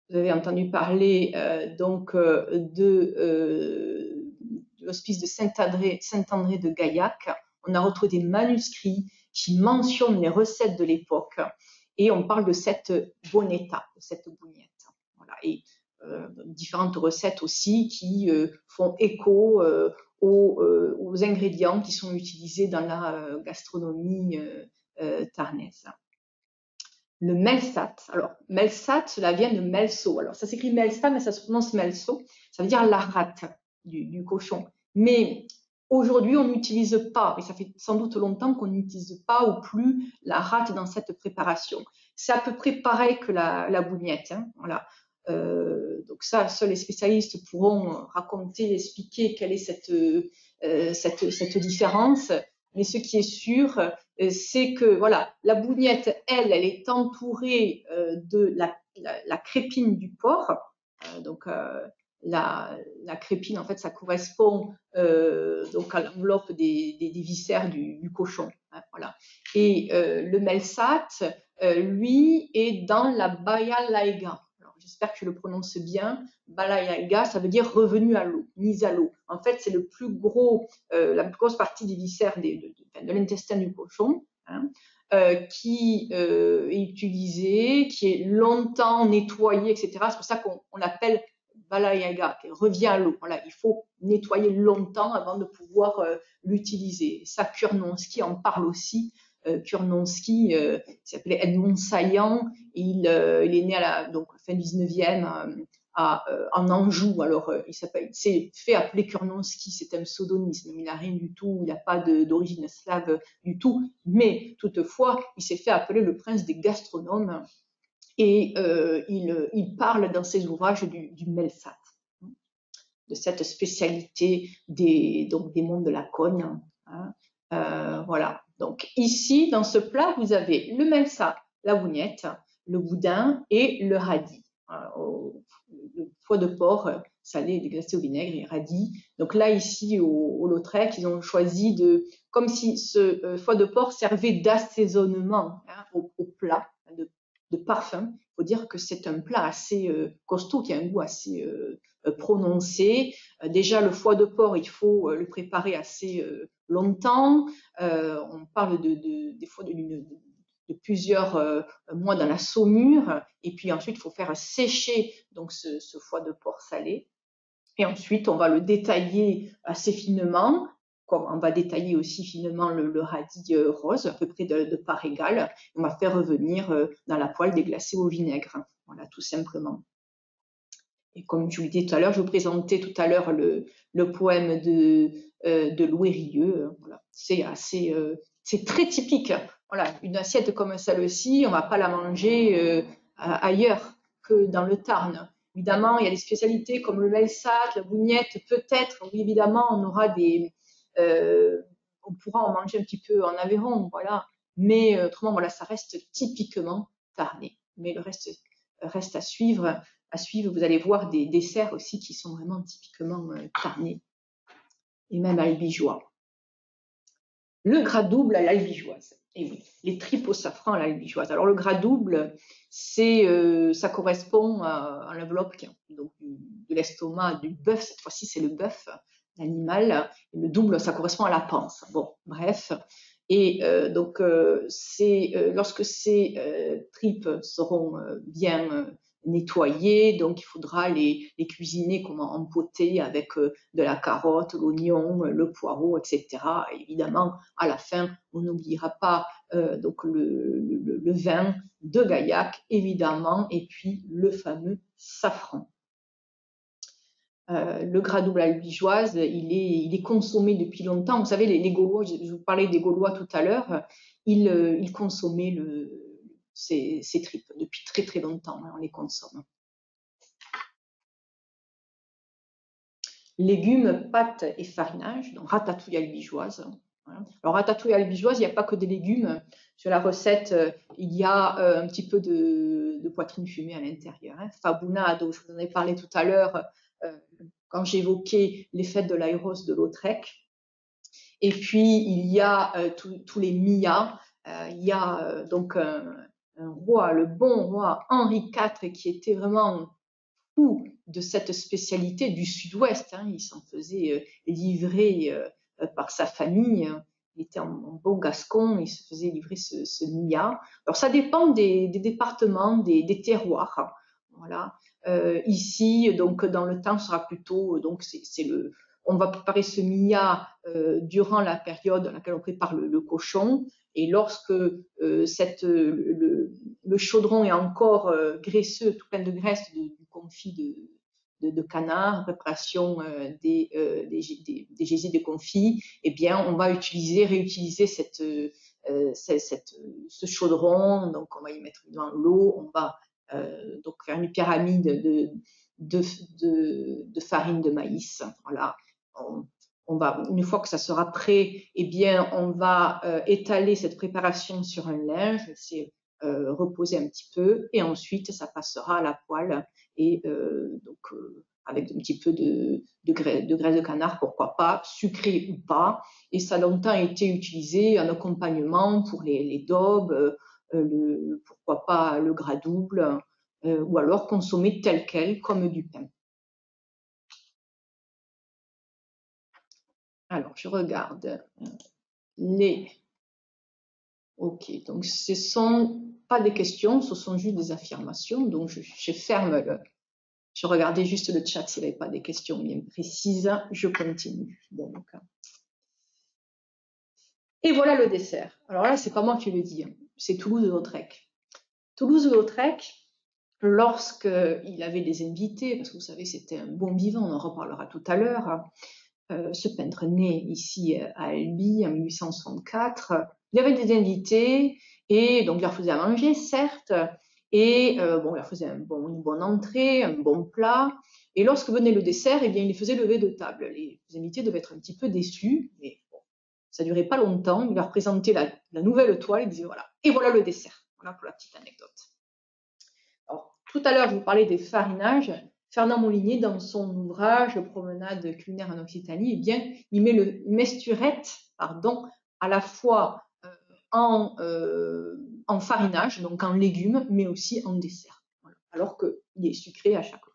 Vous avez entendu parler de l'hospice de Saint-André de Gaillac. On a retrouvé des manuscrits qui mentionnent les recettes de l'époque et on parle de cette bonetta, de cette bougnette. Voilà. Et différentes recettes aussi qui font écho aux ingrédients qui sont utilisés dans la gastronomie tarnaise. Le Melsat. Alors, Melsat, cela vient de Melso. Alors, ça s'écrit Melsat, mais ça se prononce Melso. Ça veut dire la rate du cochon. Mais aujourd'hui, on n'utilise pas, et ça fait sans doute longtemps qu'on n'utilise pas ou plus la rate dans cette préparation. C'est à peu près pareil que la bougnette. Hein, voilà. Donc ça, seuls les spécialistes pourront raconter, expliquer quelle est cette différence. Mais ce qui est sûr, c'est que voilà, la bougnette, elle est entourée de la crépine du porc. Donc la crépine, en fait, ça correspond donc à l'enveloppe des viscères du cochon. Hein, voilà. Et le Melsat, lui, est dans la baya laiga. J'espère que je le prononce bien. Balayaga, ça veut dire revenu à l'eau, mise à l'eau. En fait, c'est la plus grosse partie des viscères de l'intestin du cochon, hein, qui est utilisé, qui est longtemps nettoyé, etc. C'est pour ça qu'on l'appelle Balayaga, qui revient à l'eau. Voilà, il faut nettoyer longtemps avant de pouvoir l'utiliser. Ça, Kurnonski en parle aussi. Kurnonski, il s'appelait Edmond Saillant, il est né à la fin 19e en Anjou. Alors, il s'est fait appeler Kurnonski, c'est un pseudonyme, il n'a rien du tout, il n'a pas d'origine slave du tout, mais toutefois, il s'est fait appeler le prince des gastronomes et il parle dans ses ouvrages du Melsat, de cette spécialité des monts de la Cône. Hein, voilà. Donc ici, dans ce plat, vous avez le Melsat, la bougnette, le boudin et le radis. Le foie de porc salé déglacé au vinaigre et radis. Donc là, ici, au Lautrec, ils ont choisi comme si ce foie de porc servait d'assaisonnement, hein, au plat, de de parfum. Il faut dire que c'est un plat assez costaud, qui a un goût assez prononcé. Déjà, le foie de porc, il faut le préparer assez longtemps. On parle des fois de plusieurs mois dans la saumure. Et puis ensuite, il faut faire sécher donc ce foie de porc salé. Et ensuite, on va le détailler assez finement, comme on va détailler aussi finement le radis rose, à peu près de part égale. On va faire revenir dans la poêle déglacée au vinaigre. Voilà, tout simplement. Et comme je vous disais tout à l'heure, je vous présentais tout à l'heure le poème de Louis Rieux. Voilà. C'est très typique. Voilà, une assiette comme celle-ci, on ne va pas la manger ailleurs que dans le Tarn. Évidemment, il y a des spécialités comme le Lelsat, la bougnette, peut-être, oui, évidemment, on aura on pourra en manger un petit peu en Aveyron, voilà. Mais autrement, voilà, ça reste typiquement tarnais. Mais le reste à suivre. Vous allez voir des desserts aussi qui sont vraiment typiquement tarnais et même albigeois. Le gras double à l'albigeoise. Et oui, les tripes au safran à l'albigeoise. Alors le gras double, ça correspond à l'enveloppe donc de l'estomac du bœuf. Cette fois-ci, c'est le bœuf, l'animal. Et le double, ça correspond à la panse. Bon, bref. Et donc, lorsque ces tripes seront bien nettoyées, donc il faudra les cuisiner comme en potée avec de la carotte, l'oignon, le poireau, etc. Et évidemment, à la fin, on n'oubliera pas donc le vin de Gaillac, évidemment, et puis le fameux safran. Le gras double albigeoise, il est consommé depuis longtemps. Vous savez, les Gaulois, je vous parlais des Gaulois tout à l'heure, ils consommaient ces tripes depuis très très longtemps, on les consomme. Légumes, pâtes et farinage, donc ratatouille albigeoise. Voilà. Alors ratatouille albigeoise, il n'y a pas que des légumes. Sur la recette, il y a un petit peu de poitrine fumée à l'intérieur. Fabouna, dont je vous en ai parlé tout à l'heure, quand j'évoquais les fêtes de l'Aïros de Lautrec. Et puis, il y a tous les Mia. Il y a donc un roi, le bon roi Henri IV, qui était vraiment fou de cette spécialité du sud-ouest. Il s'en faisait livrer par sa famille. Il était en bon gascon, il se faisait livrer ce Mia. Alors, ça dépend des départements, des terroirs. Voilà. Ici, donc dans le temps, sera plutôt donc on va préparer ce Mia durant la période à laquelle on prépare le cochon, et lorsque le chaudron est encore graisseux, tout plein de graisse du confit de canard, préparation des gésiers de confit, eh bien on va réutiliser ce chaudron. Donc on va y mettre dans l'eau, on va donc faire une pyramide de farine de maïs. Voilà. Une fois que ça sera prêt, eh bien, on va étaler cette préparation sur un linge, reposer un petit peu, et ensuite ça passera à la poêle, et avec un petit peu de graisse de canard, pourquoi pas, sucré ou pas. Et ça a longtemps été utilisé en accompagnement pour les daubes, pourquoi pas le gras double, ou alors consommé tel quel comme du pain. Alors, je regarde Ok, donc ce sont pas des questions, ce sont juste des affirmations. Donc, je ferme Je regardais juste le chat s'il n'y avait pas des questions bien précises. Je continue. Donc. Et voilà le dessert. Alors là, c'est pas moi qui le dis, c'est Toulouse-Lautrec. Toulouse-Lautrec, lorsqu'il avait des invités, parce que vous savez, c'était un bon vivant, on en reparlera tout à l'heure, ce peintre né ici à Albi en 1864, il avait des invités, et donc il leur faisait à manger, certes, et il leur faisait une bonne entrée, un bon plat, et lorsque venait le dessert, eh bien, il les faisait lever de table. Les invités devaient être un petit peu déçus, mais bon, ça durait pas longtemps, il leur présentait la nouvelle toile, il disait voilà, et voilà le dessert. Voilà pour la petite anecdote. Alors, tout à l'heure, je vous parlais des farinages. Fernand Molinier, dans son ouvrage Promenade culinaire en Occitanie, eh bien, il met le mesturette, à la fois en farinage, donc en légumes, mais aussi en dessert. Voilà. Alors qu'il est sucré à chaque fois.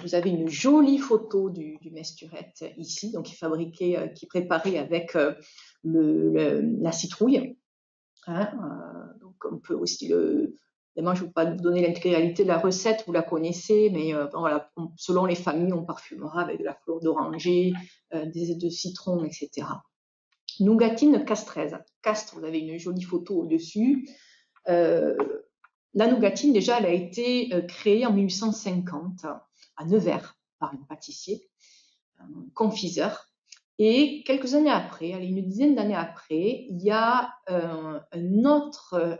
Vous avez une jolie photo du mesturette ici, donc qui est fabriqué, qui est préparé avec la citrouille. Hein, donc on peut aussi évidemment, je ne vais pas vous donner l'intégralité de la recette, vous la connaissez, mais voilà, selon les familles, on parfumera avec de la fleur d'oranger, des œufs de citron, etc. Nougatine castrese. Castre, vous avez une jolie photo au-dessus. La nougatine, déjà, elle a été créée en 1850 à Nevers par un pâtissier, un confiseur. Et quelques années après, allez, une dizaine d'années après, il y a un autre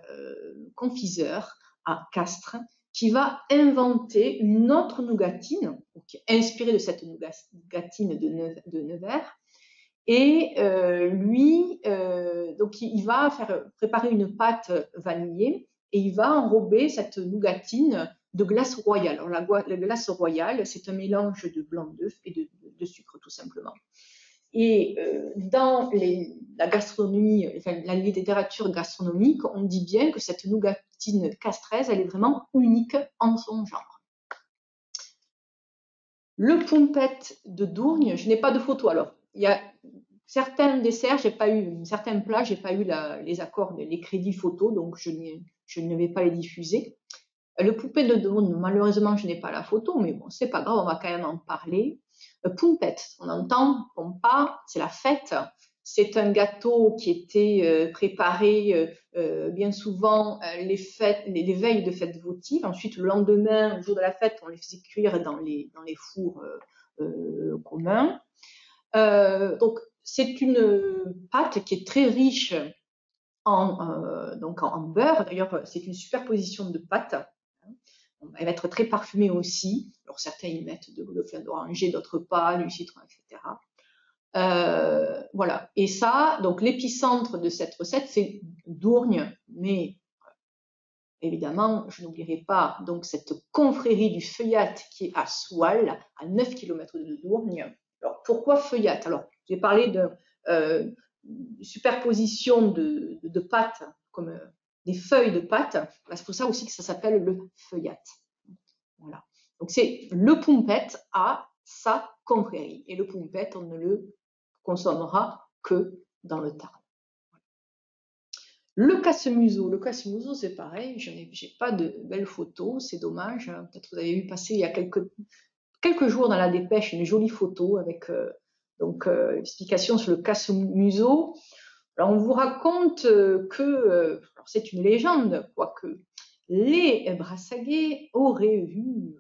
confiseur à Castres qui va inventer une autre nougatine, qui est inspirée de cette nougatine de Nevers. Et lui, donc il va préparer une pâte vanillée et il va enrober cette nougatine de glace royale. Alors la glace royale, c'est un mélange de blanc d'œuf et de sucre tout simplement. Et dans la gastronomie, enfin, la littérature gastronomique, on dit bien que cette nougatine castrese, elle est vraiment unique en son genre. Le pompette de Dourgne, je n'ai pas de photo. Alors, il y a certains desserts, certains plats, j'ai pas eu les accords, les crédits photos, donc je ne vais pas les diffuser. Le pompette de Dourgne, malheureusement, je n'ai pas la photo, mais bon, c'est pas grave, on va quand même en parler. Pompette, on entend pompa, c'est la fête. C'est un gâteau qui était préparé bien souvent les veilles de fête votive. Ensuite, le lendemain, le jour de la fête, on les faisait cuire dans les fours communs. Donc, c'est une pâte qui est très riche donc en beurre. D'ailleurs, c'est une superposition de pâtes. Elle va être très parfumée aussi. Alors, certains y mettent de fleurs d'oranger, d'autres pas, du citron, etc. Voilà. Et ça, donc l'épicentre de cette recette, c'est Dourgne, mais évidemment, je n'oublierai pas donc cette confrérie du Feuillat qui est à Soual, à 9 km de Dourgne. Alors, pourquoi Feuillat? Alors, j'ai parlé de superposition de pâtes, comme des feuilles de pâte. C'est pour ça aussi que ça s'appelle le Feuillat. Voilà. Donc, c'est le pompette à sa confrérie. Et le pompette, on ne le consommera que dans le Tarn. Le casse-museau, c'est pareil, je n'ai pas de belles photos, c'est dommage. Peut-être que vous avez vu passer il y a quelques jours dans la dépêche une jolie photo avec explication sur le casse-museau. Alors on vous raconte que c'est une légende, quoique les Brassaguais auraient vu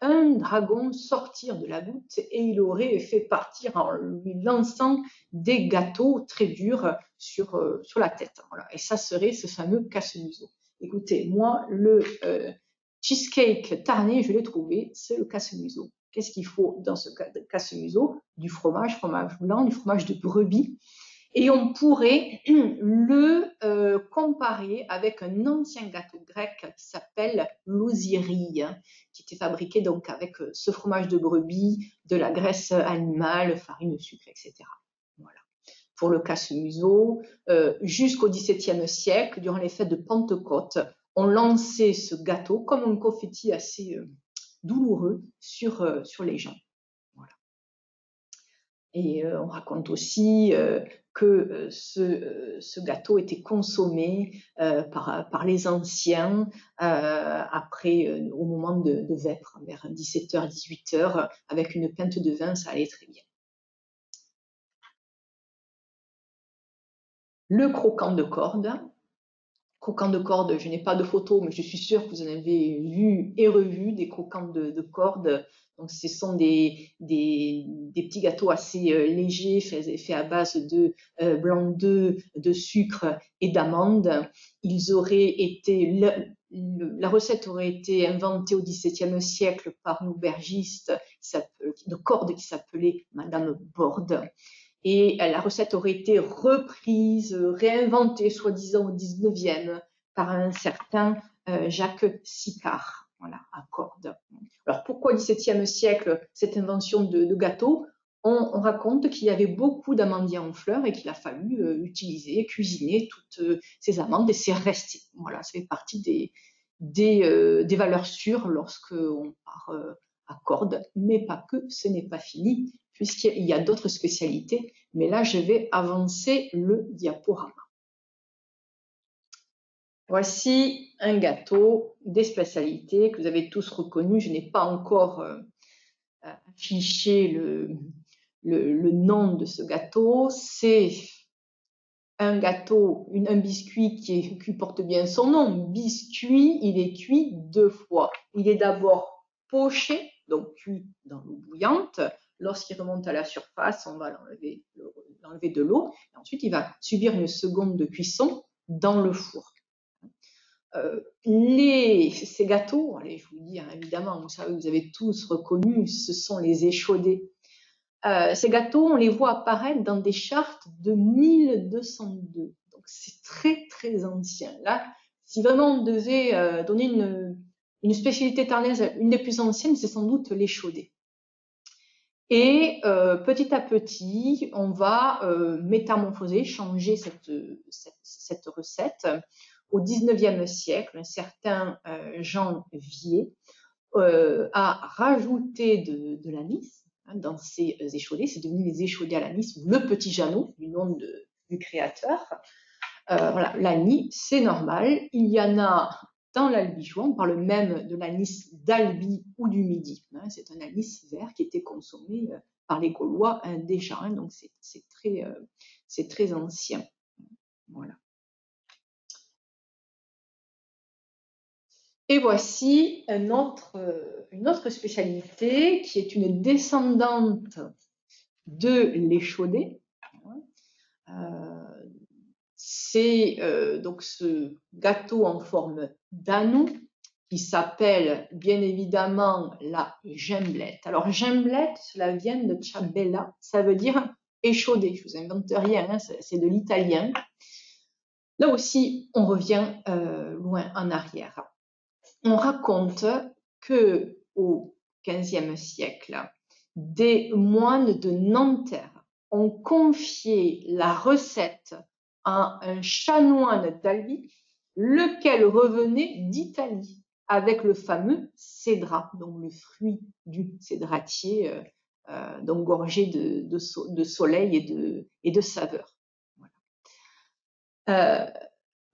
un dragon sortir de la goutte et il aurait fait partir en lui lançant des gâteaux très durs sur la tête. Voilà. Et ça serait ce fameux casse-museau. Écoutez, moi, le cheesecake tarné, je l'ai trouvé, c'est le casse-museau. Qu'est-ce qu'il faut dans ce casse-museau? Du fromage blanc, du fromage de brebis. Et on pourrait le comparer avec un ancien gâteau grec qui s'appelle l'osyrie, qui était fabriqué donc avec ce fromage de brebis, de la graisse animale, farine, sucre, etc. Voilà. Pour le casse-museau, jusqu'au XVIIe siècle, durant les fêtes de Pentecôte, on lançait ce gâteau comme un confetti assez douloureux sur les gens. Voilà. Et on raconte aussi que ce gâteau était consommé par les anciens après, au moment de vêpres, vers 17h, 18h, avec une pinte de vin, ça allait très bien. Le croquant de corde. Croquant de corde, je n'ai pas de photo, mais je suis sûre que vous en avez vu et revu des croquants de corde. Donc, ce sont des petits gâteaux assez légers, faits à base de blanc d'œuf, de sucre et d'amandes. La recette aurait été inventée au XVIIe siècle par une aubergiste de corde qui s'appelait Madame Borde. Et la recette aurait été reprise, réinventée, soi-disant au 19e, par un certain Jacques Sicard, voilà, à corde. Alors pourquoi au XVIIe siècle cette invention de gâteau? on raconte qu'il y avait beaucoup d'amandiers en fleurs et qu'il a fallu utiliser, cuisiner toutes ces amandes et c'est resté. Voilà, ça fait partie des valeurs sûres lorsqu'on part à Cordes, mais pas que, ce n'est pas fini, puisqu'il y a d'autres spécialités. Mais là, je vais avancer le diaporama. Voici un gâteau des spécialités que vous avez tous reconnu. Je n'ai pas encore affiché le nom de ce gâteau. C'est un gâteau, un biscuit qui porte bien son nom. Biscuit, il est cuit 2 fois. Il est d'abord poché, donc cuit dans l'eau bouillante. Lorsqu'il remonte à la surface, on va l'enlever de l'eau. Ensuite, il va subir une seconde de cuisson dans le four. Ces gâteaux, allez, je vous dis hein, évidemment, vous avez tous reconnu, ce sont les échaudés. Ces gâteaux, on les voit apparaître dans des chartes de 1202. Donc c'est très très ancien. Là, si vraiment on devait donner une spécialité tarnaise, une des plus anciennes, c'est sans doute l'échaudé. Et petit à petit, on va métamorphoser, changer cette recette. Au XIXe siècle, un certain Jean Vier a rajouté de l'anis dans ces échaudés. C'est devenu les échaudés à l'anis, ou le petit Jeannot, du nom du créateur. Voilà, l'anis, c'est normal. Il y en a dans l'albigeois. On parle même de l'anis d'Albi ou du Midi. C'est un anis vert qui était consommé par les Gaulois déjà. Donc c'est très ancien. Voilà. Et voici une autre spécialité qui est une descendante de l'échaudé. C'est donc ce gâteau en forme d'anneau qui s'appelle bien évidemment la gemblette. Alors gemblette, cela vient de ciambella, ça veut dire échaudé. Je vous invente rien, hein, c'est de l'italien. Là aussi, on revient loin en arrière. On raconte que au XVe siècle, des moines de Nanterre ont confié la recette à un chanoine d'Albi, lequel revenait d'Italie avec le fameux cédrat, donc le fruit du cédratier, donc gorgé de soleil et de saveur.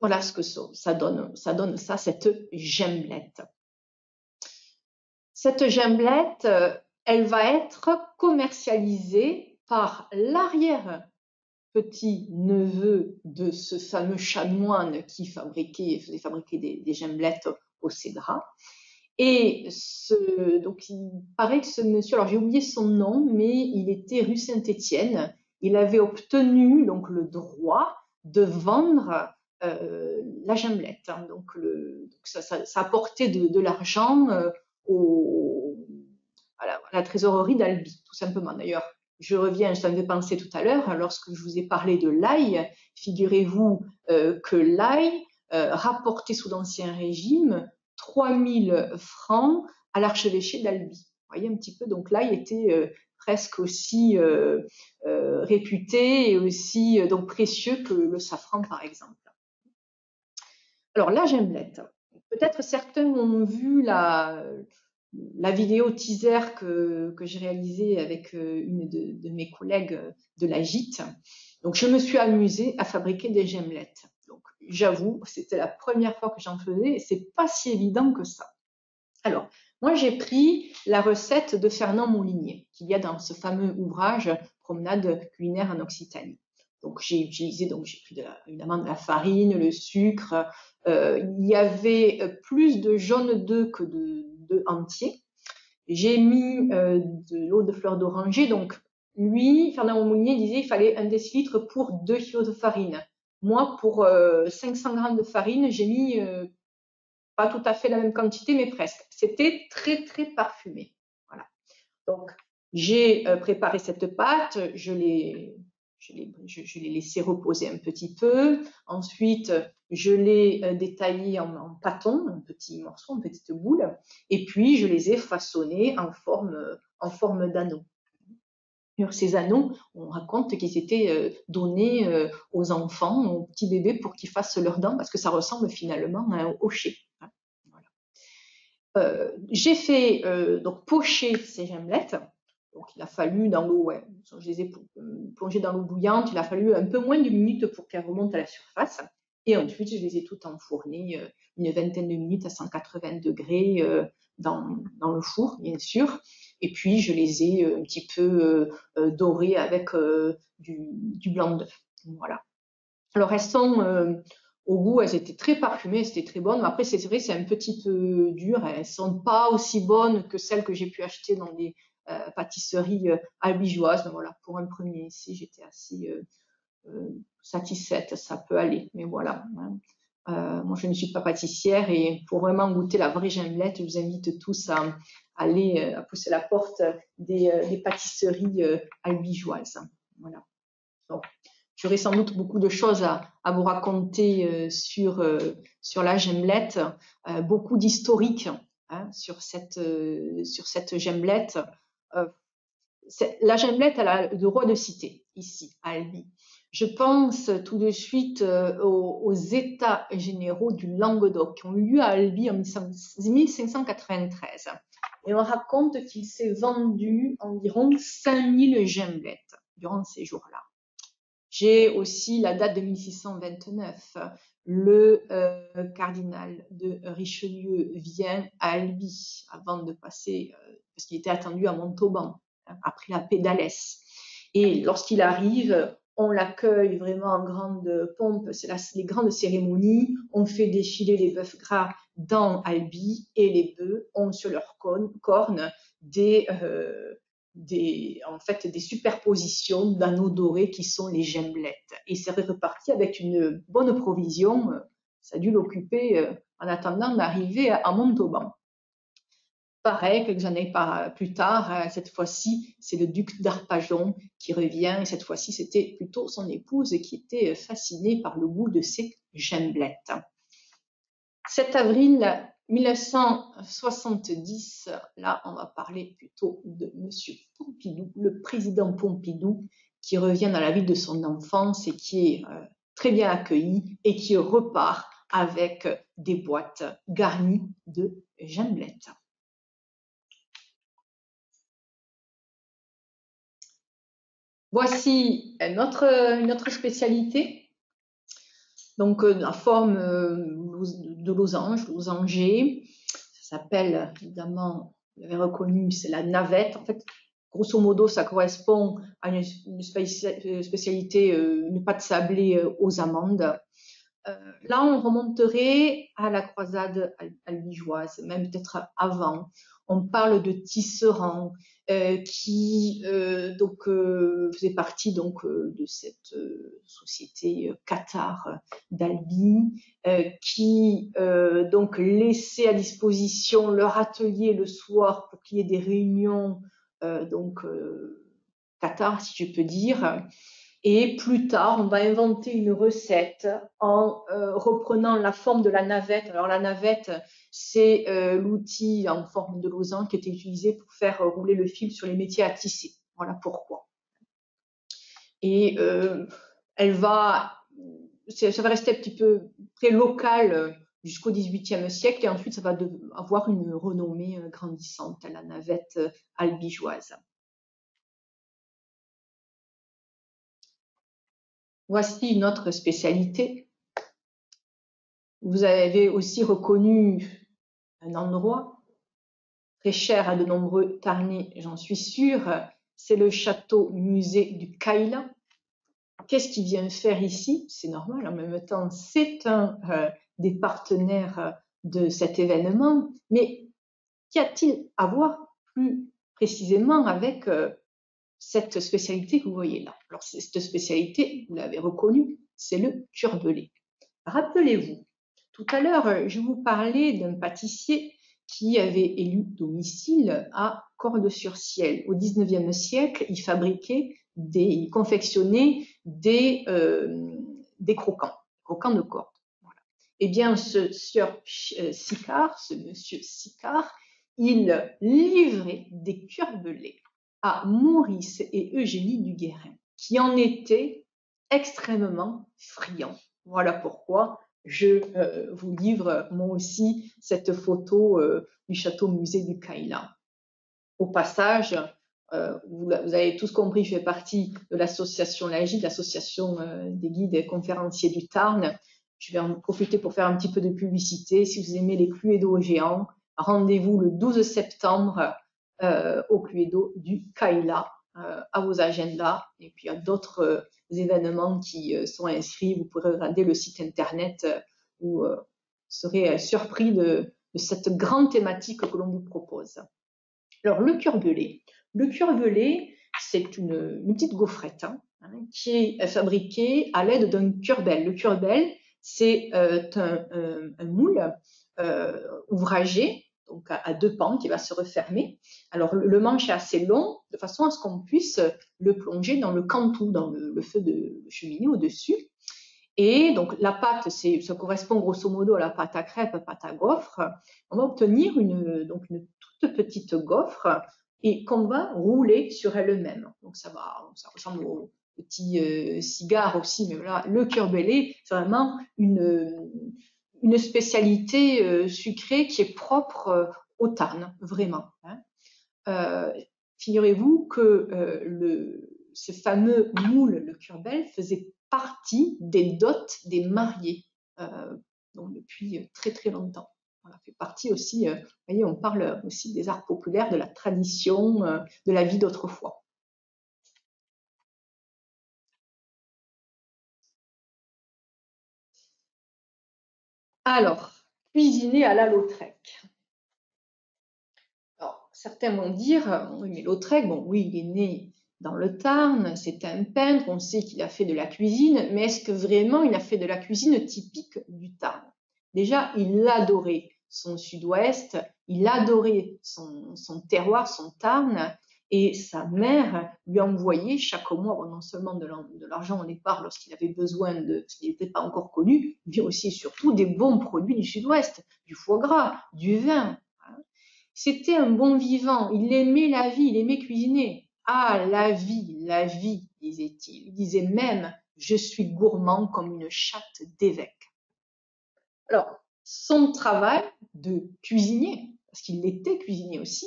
Voilà ce que ça donne cette gemblette. Cette gemblette, elle va être commercialisée par l'arrière-petit-neveu de ce fameux chanoine qui faisait fabriquer des gemblettes au cédrat. Et donc il paraît que ce monsieur, alors j'ai oublié son nom, mais il était rue Saint-Étienne. Il avait obtenu donc le droit de vendre la gemblette. Donc ça apportait de l'argent à la trésorerie d'Albi, tout simplement. D'ailleurs, je t'en avais pensé tout à l'heure, lorsque je vous ai parlé de l'ail, figurez-vous que l'ail rapportait sous l'Ancien Régime 3000 francs à l'archevêché d'Albi. Vous voyez un petit peu, donc l'ail était presque aussi réputé et aussi donc précieux que le safran, par exemple. Alors, la gemblette. Peut-être certains ont vu la vidéo teaser que j'ai réalisée avec une de mes collègues de la gîte. Donc, je me suis amusée à fabriquer des gemmelettes. Donc, j'avoue, c'était la première fois que j'en faisais et c'est pas si évident que ça. Alors, moi, j'ai pris la recette de Fernand Moulinier qu'il y a dans ce fameux ouvrage Promenade culinaire en Occitanie. Donc, j'ai pris évidemment de la farine, le sucre. Il y avait plus de jaune d'œuf que d'œufs entiers. J'ai mis de l'eau de fleur d'oranger. Donc, lui, Fernand Moulinier disait qu'il fallait 1 décilitre pour 2 kilos de farine. Moi, pour 500 grammes de farine, j'ai mis pas tout à fait la même quantité, mais presque. C'était très, très parfumé. Voilà. Donc, j'ai préparé cette pâte, je l'ai laissée reposer un petit peu. Ensuite, je l'ai détaillée en pâtons, un petit morceau, une petite boule. Et puis, je les ai façonnés en forme d'anneau. Ces anneaux, on raconte qu'ils étaient donnés aux enfants, aux petits bébés, pour qu'ils fassent leurs dents, parce que ça ressemble finalement à un hochet. Hein. Voilà. J'ai fait donc pocher ces gemmelettes. Donc il a fallu dans l'eau, ouais, je les ai plongées dans l'eau bouillante, il a fallu un peu moins de minutes pour qu'elles remontent à la surface. Et ensuite, je les ai toutes enfournées une vingtaine de minutes à 180 degrés dans le four, bien sûr. Et puis, je les ai un petit peu dorées avec du blanc d'œuf. Voilà. Alors, elles sont, au goût, elles étaient très parfumées, c'était très bonnes. Mais après, c'est vrai, c'est un petit peu dur. Elles sont pas aussi bonnes que celles que j'ai pu acheter dans des pâtisseries albigeoises. Mais voilà, pour un premier essai, j'étais assez satisfaite. Ça peut aller, mais voilà. Hein. Moi, je ne suis pas pâtissière et pour vraiment goûter la vraie gemmelette, je vous invite tous à aller à pousser la porte des pâtisseries albigeoises. Voilà. Donc, j'aurai sans doute beaucoup de choses à vous raconter sur la gemmelette, beaucoup d'historique hein, sur cette gemmelette. La gemmelette, elle a le droit de citer ici à Albi. Je pense tout de suite aux États généraux du Languedoc qui ont eu lieu à Albi en 1593. Et on raconte qu'il s'est vendu environ 5000 gemmelettes durant ces jours-là. J'ai aussi la date de 1629. Le cardinal de Richelieu vient à Albi avant de passer, parce qu'il était attendu à Montauban, après la paix d'Alès. Et lorsqu'il arrive, on l'accueille vraiment en grande pompe, c'est les grandes cérémonies, on fait défiler les bœufs gras dans Albi et les bœufs ont sur leurs cornes des superpositions d'anneaux dorés qui sont les gemmelettes. Et c'est reparti avec une bonne provision, ça a dû l'occuper en attendant d'arriver à Montauban. Pareil, quelques années plus tard, cette fois-ci, c'est le duc d'Arpajon qui revient. Et cette fois-ci, c'était plutôt son épouse qui était fascinée par le goût de ces gemmelettes. 7 avril 1970, là, on va parler plutôt de Monsieur Pompidou, le président Pompidou, qui revient dans la ville de son enfance et qui est très bien accueilli et qui repart avec des boîtes garnies de gemmelettes. Voici une autre spécialité, donc la forme de losanger. Ça s'appelle, évidemment, vous l'avez reconnu, c'est la navette. En fait, grosso modo, ça correspond à une spécialité, une pâte sablée aux amandes. Là, on remonterait à la croisade albigeoise, même peut-être avant. On parle de tisserands qui faisait partie de cette société cathare d'Albi, qui laissait à disposition leur atelier le soir pour qu'il y ait des réunions cathare, si je peux dire. Et plus tard, on va inventer une recette en reprenant la forme de la navette. Alors la navette, c'est l'outil en forme de losange qui était utilisé pour faire rouler le fil sur les métiers à tisser. Voilà pourquoi. Et ça va rester un petit peu très local jusqu'au XVIIIe siècle et ensuite ça va avoir une renommée grandissante à la navette albigeoise. Voici une autre spécialité. Vous avez aussi reconnu un endroit très cher à de nombreux Tarnais, j'en suis sûre. C'est le château-musée du Caïla. Qu'est-ce qu'il vient faire ici? C'est normal, en même temps, c'est un des partenaires de cet événement. Mais qu'y a-t-il à voir plus précisément avec cette spécialité que vous voyez là? Alors, cette spécialité, vous l'avez reconnue, c'est le turbelé. Rappelez-vous, tout à l'heure, je vous parlais d'un pâtissier qui avait élu domicile à Cordes-sur-Ciel. Au XIXe siècle, il confectionnait des croquants de cordes. Voilà. Eh bien, ce sieur Sicard, ce monsieur Sicard, il livrait des turbelés à Maurice et Eugénie Duguérin, qui en étaient extrêmement friands. Voilà pourquoi je vous livre moi aussi cette photo du château musée du Cayla. Au passage, vous avez tous compris, je fais partie de l'association LAGID, l'association des guides et conférenciers du Tarn. Je vais en profiter pour faire un petit peu de publicité. Si vous aimez les Cluedo géants, rendez-vous le 12 septembre au Cluedo du Cayla, à vos agendas. Et puis il y a d'autres événements qui sont inscrits. Vous pourrez regarder le site internet où vous serez surpris de cette grande thématique que l'on vous propose. Alors, le curbelé. Le curbelé, c'est une petite gaufrette qui est fabriquée à l'aide d'un curbel. Le curbel, c'est un moule ouvragé, donc à deux pans, qui va se refermer. Alors, le manche est assez long, de façon à ce qu'on puisse le plonger dans le cantou, dans le feu de cheminée au-dessus. Et donc, la pâte, ça correspond grosso modo à la pâte à crêpes, pâte à gaufre. On va obtenir une toute petite gaufre et qu'on va rouler sur elle-même. Donc, ça ressemble au petit cigare aussi, mais voilà, le curbelé, c'est vraiment une spécialité sucrée qui est propre au Tarn, vraiment. Figurez-vous que ce fameux moule, le curbel, faisait partie des dots des mariés, donc depuis très très longtemps. Voilà, fait partie aussi, vous voyez, on parle aussi des arts populaires, de la tradition, de la vie d'autrefois. Alors, cuisiner à la Lautrec. Alors, certains vont dire, oui, mais Lautrec, bon, oui, il est né dans le Tarn, c'est un peintre, on sait qu'il a fait de la cuisine, mais est-ce que vraiment il a fait de la cuisine typique du Tarn? Déjà, il adorait son sud-ouest, il adorait son terroir, son Tarn, et sa mère lui envoyait chaque mois, bon, non seulement de l'argent au départ lorsqu'il avait besoin parce qu'il n'était pas encore connu, mais aussi et surtout des bons produits du sud-ouest, du foie gras, du vin. C'était un bon vivant, il aimait la vie, il aimait cuisiner. Ah, la vie, disait-il. Il disait même, je suis gourmand comme une chatte d'évêque. Alors, son travail de cuisinier, parce qu'il était cuisinier aussi,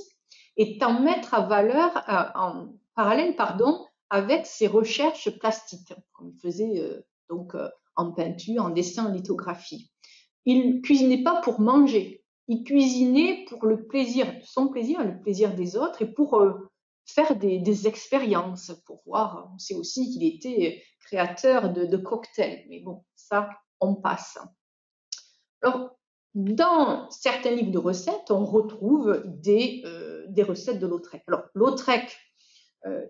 est à mettre en parallèle avec ses recherches plastiques, comme il faisait en peinture, en dessin, en lithographie. Il cuisinait pas pour manger, il cuisinait pour le plaisir, son plaisir, le plaisir des autres, et pour faire des expériences, pour voir. On sait aussi qu'il était créateur de cocktails, mais bon, ça, on passe. Alors, dans certains livres de recettes, on retrouve des recettes de Lautrec. Alors, Lautrec,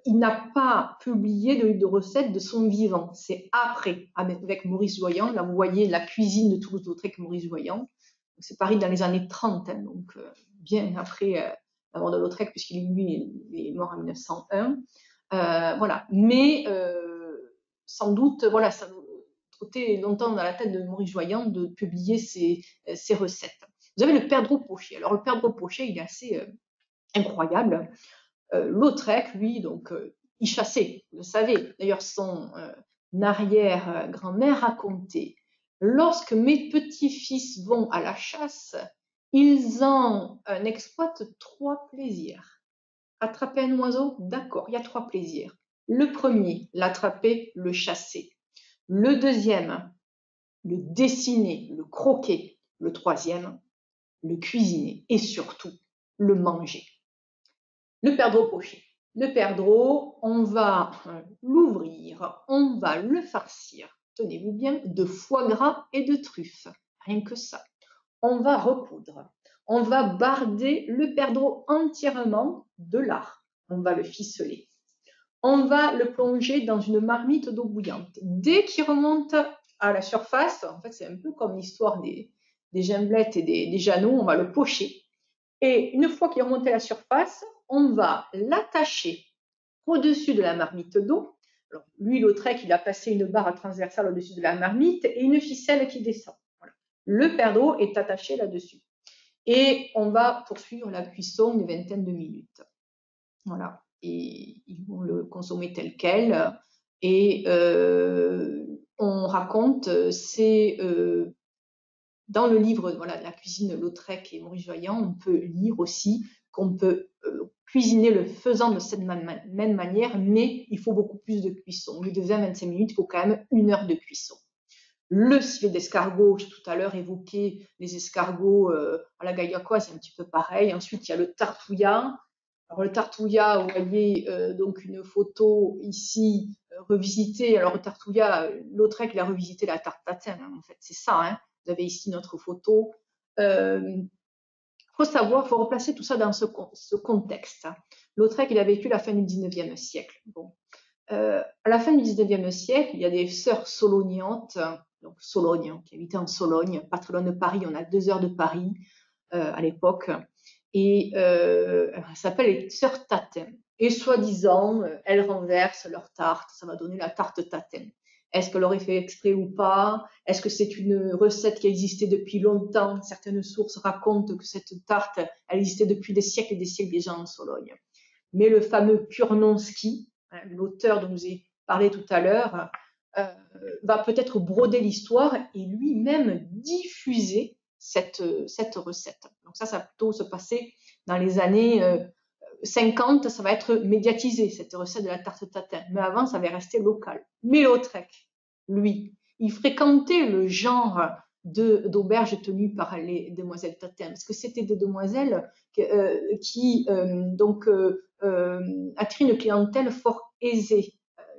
il n'a pas publié de livre de recettes de son vivant. C'est après, avec Maurice Joyand. Là, vous voyez la cuisine de Toulouse-Lautrec, Maurice Joyand. C'est paru dans les années 30, donc bien après la mort de Lautrec, puisqu'il lui est mort en 1901. Voilà. Mais sans doute, voilà, ça trottait longtemps dans la tête de Maurice Joyand de publier ses recettes. Vous avez le perdreau poché. Alors, le perdreau poché, il est assez incroyable. Lautrec, lui, donc, il chassait, vous le savez. D'ailleurs, son arrière-grand-mère racontait: lorsque mes petits-fils vont à la chasse, ils en exploitent 3 plaisirs. Attraper un oiseau, d'accord, il y a 3 plaisirs. Le premier, l'attraper, le chasser. Le deuxième, le dessiner, le croquer. Le troisième, le cuisiner. Et surtout, le manger. Le perdreau poché. Le perdreau, on va l'ouvrir, on va le farcir, tenez-vous bien, de foie gras et de truffes. Rien que ça. On va recoudre. On va barder le perdreau entièrement de lard. On va le ficeler. On va le plonger dans une marmite d'eau bouillante. Dès qu'il remonte à la surface, en fait, c'est un peu comme l'histoire des gimelettes et des janots, on va le pocher. Et une fois qu'il est remonté à la surface, on va l'attacher au-dessus de la marmite d'eau. Alors, lui, Lautrec, il a passé une barre transversale au-dessus de la marmite et une ficelle qui descend. Voilà. Le perdreau est attaché là-dessus. Et on va poursuivre la cuisson une vingtaine de minutes. Voilà. et ils vont le consommer tel quel. Et on raconte, c'est dans le livre, voilà, La cuisine Lautrec et Maurice Vaillant, on peut lire aussi qu'on peut cuisiner le faisan de cette même manière, mais il faut beaucoup plus de cuisson. Au lieu de 20-25 minutes, il faut quand même 1 heure de cuisson. Le filet d'escargot, j'ai tout à l'heure évoqué les escargots à la gaillacoise, c'est un petit peu pareil. Ensuite, il y a le tartouillat. Alors, le tartouillat, vous voyez donc une photo ici revisitée. Alors, le tartouillat, Lautrec, il a revisité la tarte tatin, hein, en fait, c'est ça. Hein. Vous avez ici notre photo. Faut savoir, faut replacer tout ça dans ce contexte. Hein. Lautrec, il a vécu la fin du 19e siècle. Bon. À la fin du 19e siècle, il y a des sœurs soloniantes, donc Sologne, qui habitaient en Sologne, pas très loin de Paris, on a 2 heures de Paris à l'époque, et elles s'appellent les sœurs Tatin. Et soi-disant, elles renversent leur tarte, ça va donner la tarte Tatin. Est-ce qu'elle aurait fait exprès ou pas? Est-ce que c'est une recette qui existait depuis longtemps? Certaines sources racontent que cette tarte, elle existait depuis des siècles et des siècles déjà en Sologne. Mais le fameux Kurnonski, l'auteur dont vous ai parlé tout à l'heure, va peut-être broder l'histoire et lui-même diffuser cette recette. Donc ça va plutôt se passer dans les années 50, ça va être médiatisé, cette recette de la tarte tatin. Mais avant, ça va rester local. Mais Lautrec, lui, il fréquentait le genre d'auberges tenues par les demoiselles tatin, parce que c'était des demoiselles qui attiraient une clientèle fort aisée.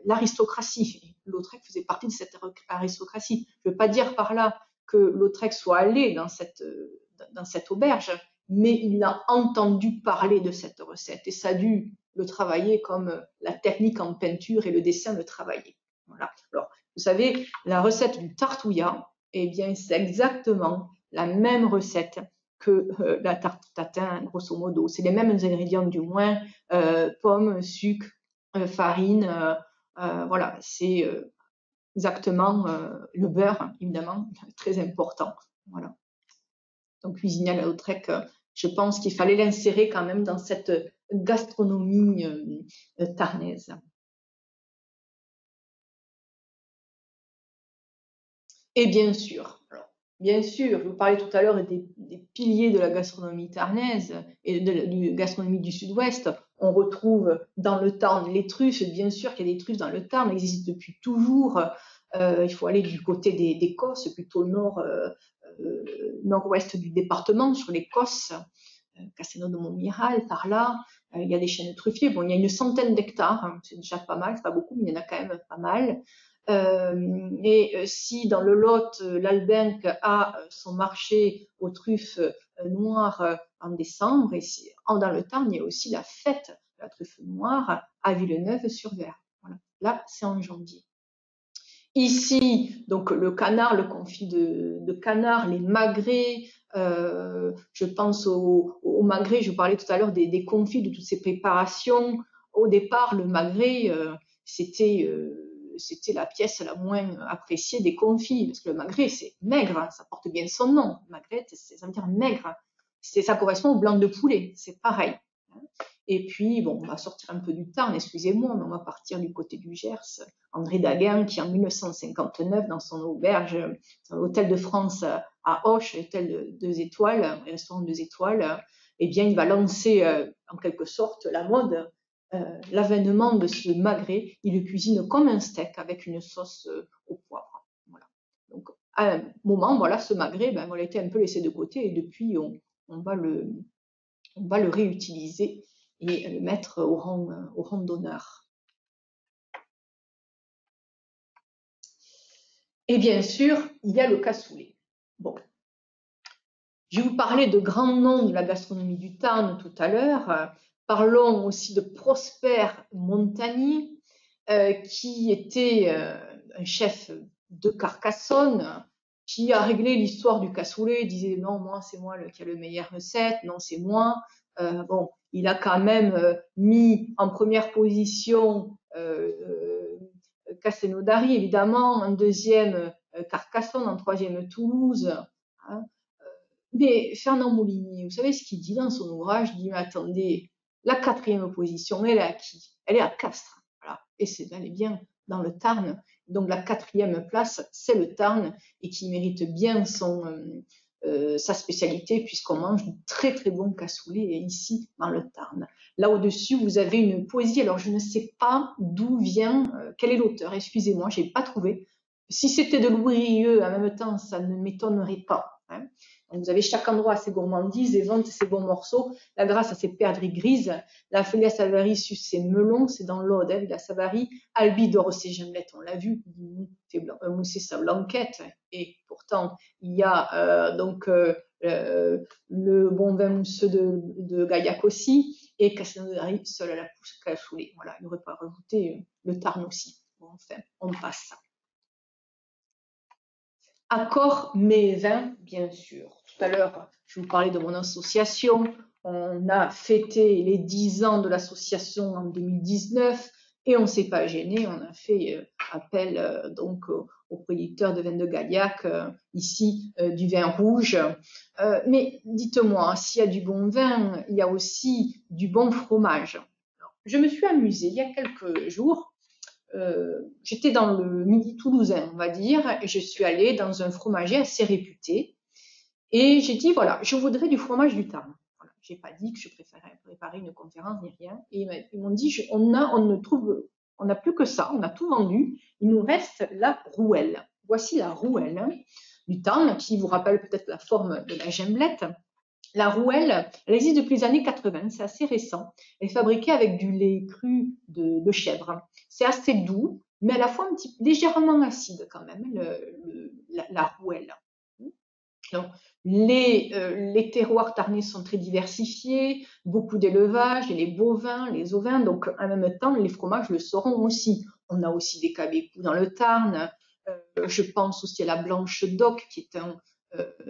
L'aristocratie, Lautrec faisait partie de cette aristocratie. Je ne veux pas dire par là que Lautrec soit allé dans cette auberge, mais il a entendu parler de cette recette et ça a dû le travailler comme la technique en peinture et le dessin le travailler. Voilà. Alors, vous savez, la recette du tartouillat, eh bien, c'est exactement la même recette que la tarte tatin, grosso modo. C'est les mêmes ingrédients, du moins, pommes, sucre, farine, voilà, c'est exactement le beurre, évidemment, très important. Voilà. Donc, cuisinier à Lautrec, je pense qu'il fallait l'insérer quand même dans cette gastronomie tarnaise. Et bien sûr, je vous parlais tout à l'heure des piliers de la gastronomie tarnaise et de la gastronomie du Sud-Ouest. On retrouve dans le Tarn les truffes. Bien sûr qu'il y a des truffes dans le Tarn, elles existent depuis toujours. Il faut aller du côté des Cosses, plutôt nord-ouest du département, sur les Cosses, Castelnau de Montmiral, par là. Il y a des chênes truffiers. Bon, il y a une centaine d'hectares, hein, c'est déjà pas mal, c'est pas beaucoup, mais il y en a quand même pas mal. Si dans le Lot, l'Albenque a son marché aux truffes noires en décembre, et dans le Tarn, il y a aussi la fête de la truffe noire à Villeneuve-sur-Ver. Voilà. Là, c'est en janvier. Ici, donc le canard, le confit de canard, les magrets, je pense au magret, je parlais tout à l'heure des confits, de toutes ces préparations. Au départ, le magret, c'était la pièce la moins appréciée des confits, parce que le magret, c'est maigre, hein, ça porte bien son nom. Magret, ça veut dire maigre. Ça correspond au blanc de poulet, c'est pareil. Et puis, bon, on va sortir un peu du Tarn, excusez-moi, mais on va partir du côté du Gers. André Daguin, qui en 1959, dans son auberge, dans l'Hôtel de France à Auch, hôtel de 2 étoiles, restaurant 2 étoiles, eh bien, il va lancer en quelque sorte la mode, l'avènement de ce magret. Il le cuisine comme un steak avec une sauce au poivre. Voilà. Donc, à un moment, voilà, ce magret, ben, il a été un peu laissé de côté et depuis, on va le réutiliser et le mettre au rang d'honneur. Et bien sûr, il y a le cassoulet. Bon, je vais vous parler de grands noms de la gastronomie du Tarn tout à l'heure. Parlons aussi de Prosper Montagny, qui était un chef de Carcassonne, qui a réglé l'histoire du cassoulet. Il disait non, moi c'est moi qui a le meilleure recette, non c'est moi. Bon, il a quand même mis en première position Castelnaudary, évidemment, en deuxième Carcassonne, en troisième Toulouse. Hein. Mais Fernand Moulinier, vous savez ce qu'il dit dans son ouvrage? Il dit, mais attendez, La quatrième position, elle est à qui? Elle est à Castres. Voilà. Et c'est bel et bien dans le Tarn. Donc la quatrième place, c'est le Tarn et qui mérite bien sa spécialité puisqu'on mange du très très bon cassoulet ici dans le Tarn. Là au-dessus, vous avez une poésie. Alors je ne sais pas d'où vient, quel est l'auteur. Excusez-moi, je n'ai pas trouvé. Si c'était de Louis Rieux, en même temps, ça ne m'étonnerait pas. Hein. Donc, vous avez chaque endroit ses gourmandises, et vente ses bons morceaux, la grâce à ses perdrix grises, la Félia Savary sus ses melons, c'est dans l'Aude, hein, la Savary, Albi dore ses gemelettes, on l'a vu, mousser sa blanquette, et pourtant, il y a le bon vin mousseux de Gaillac aussi, et Castelnaudary seul à la pousse cassoulet. Voilà, il n'aurait pas rajouté le Tarn aussi. Bon, enfin, on passe ça. Accord mes vins, bien sûr. Tout à l'heure, je vous parlais de mon association. On a fêté les 10 ans de l'association en 2019 et on ne s'est pas gêné. On a fait appel donc aux producteurs de vin de Gaillac, ici du vin rouge. Mais dites-moi, s'il y a du bon vin, il y a aussi du bon fromage. Alors, je me suis amusée il y a quelques jours. J'étais dans le Midi toulousain, on va dire, et je suis allée dans un fromager assez réputé. Et j'ai dit, voilà, je voudrais du fromage du Tarn. Voilà, je n'ai pas dit que je préférais préparer une conférence ni rien. Et ils m'ont dit, on n'a plus que ça, on a tout vendu. Il nous reste la rouelle. Voici la rouelle du Tarn, qui vous rappelle peut-être la forme de la gemmelette. La rouelle, elle existe depuis les années 80, c'est assez récent. Elle est fabriquée avec du lait cru de chèvre. C'est assez doux, mais à la fois légèrement acide quand même, la rouelle. Donc, les terroirs tarnais sont très diversifiés, beaucoup d'élevage, les bovins, les ovins, donc en même temps, les fromages le seront aussi. On a aussi des cabécous dans le Tarn, je pense aussi à la Blanche d'Oc, qui est un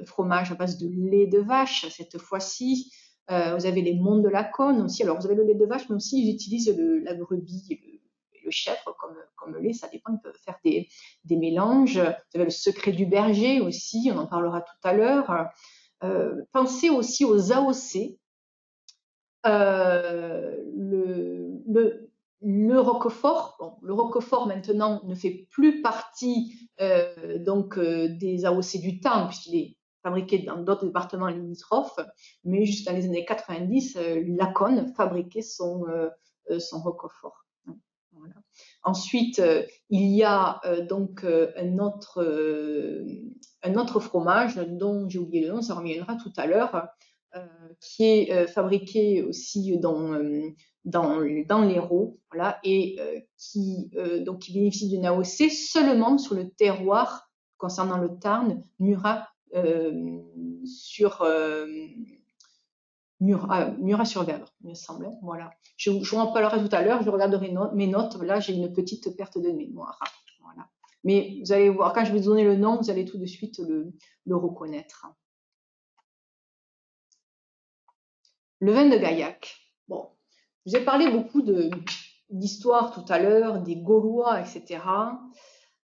fromage à base de lait de vache, cette fois-ci. Vous avez les monts de la Cône aussi. Alors, vous avez le lait de vache, mais aussi ils utilisent la brebis et le chèvre comme lait. Ça dépend, ils peuvent faire des mélanges. Vous avez le secret du berger aussi, on en parlera tout à l'heure. Pensez aussi aux AOC. Le roquefort, bon, le roquefort maintenant ne fait plus partie des AOC du Tarn puisqu'il est fabriqué dans d'autres départements limitrophes, mais juste dans les années 90, Laconne fabriquait son roquefort. Voilà. Ensuite, il y a un autre fromage dont j'ai oublié le nom, ça reviendra tout à l'heure, qui est fabriqué aussi dans l'Hérault, voilà, et qui bénéficie d'une AOC seulement sur le terroir concernant le Tarn, Murat-sur-Vèvre, il me semble. Voilà. Je vous en parlerai tout à l'heure, je regarderai mes notes. Là, j'ai une petite perte de mémoire. Voilà. Mais vous allez voir, quand je vais vous donner le nom, vous allez tout de suite le reconnaître. Le vin de Gaillac. Bon, je vous ai parlé beaucoup d'histoire tout à l'heure, des Gaulois, etc.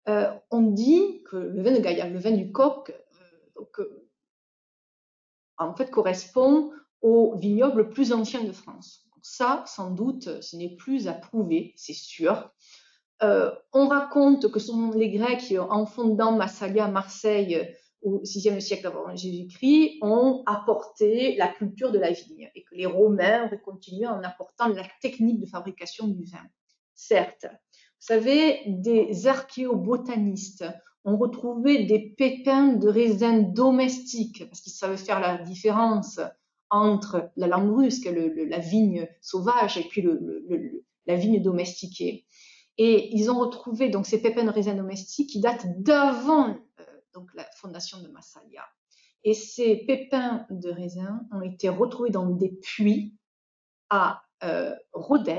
On dit que le vin de Gaillac, le vin du coq, en fait, correspond au vignoble le plus ancien de France. Ça, sans doute, ce n'est plus à prouver, c'est sûr. On raconte que ce sont les Grecs, en fondant Massalia à Marseille au VIe siècle avant Jésus-Christ, ont apporté la culture de la vigne et que les Romains auraient continué en apportant la technique de fabrication du vin. Certes, vous savez, des archéobotanistes ont retrouvé des pépins de raisin domestiques parce qu'ils savaient faire la différence entre la lambrusque, la vigne sauvage et puis la vigne domestiquée. Et ils ont retrouvé donc ces pépins de raisin domestiques qui datent d'avant la fondation de Massalia. Et ces pépins de raisin ont été retrouvés dans des puits à Rhodes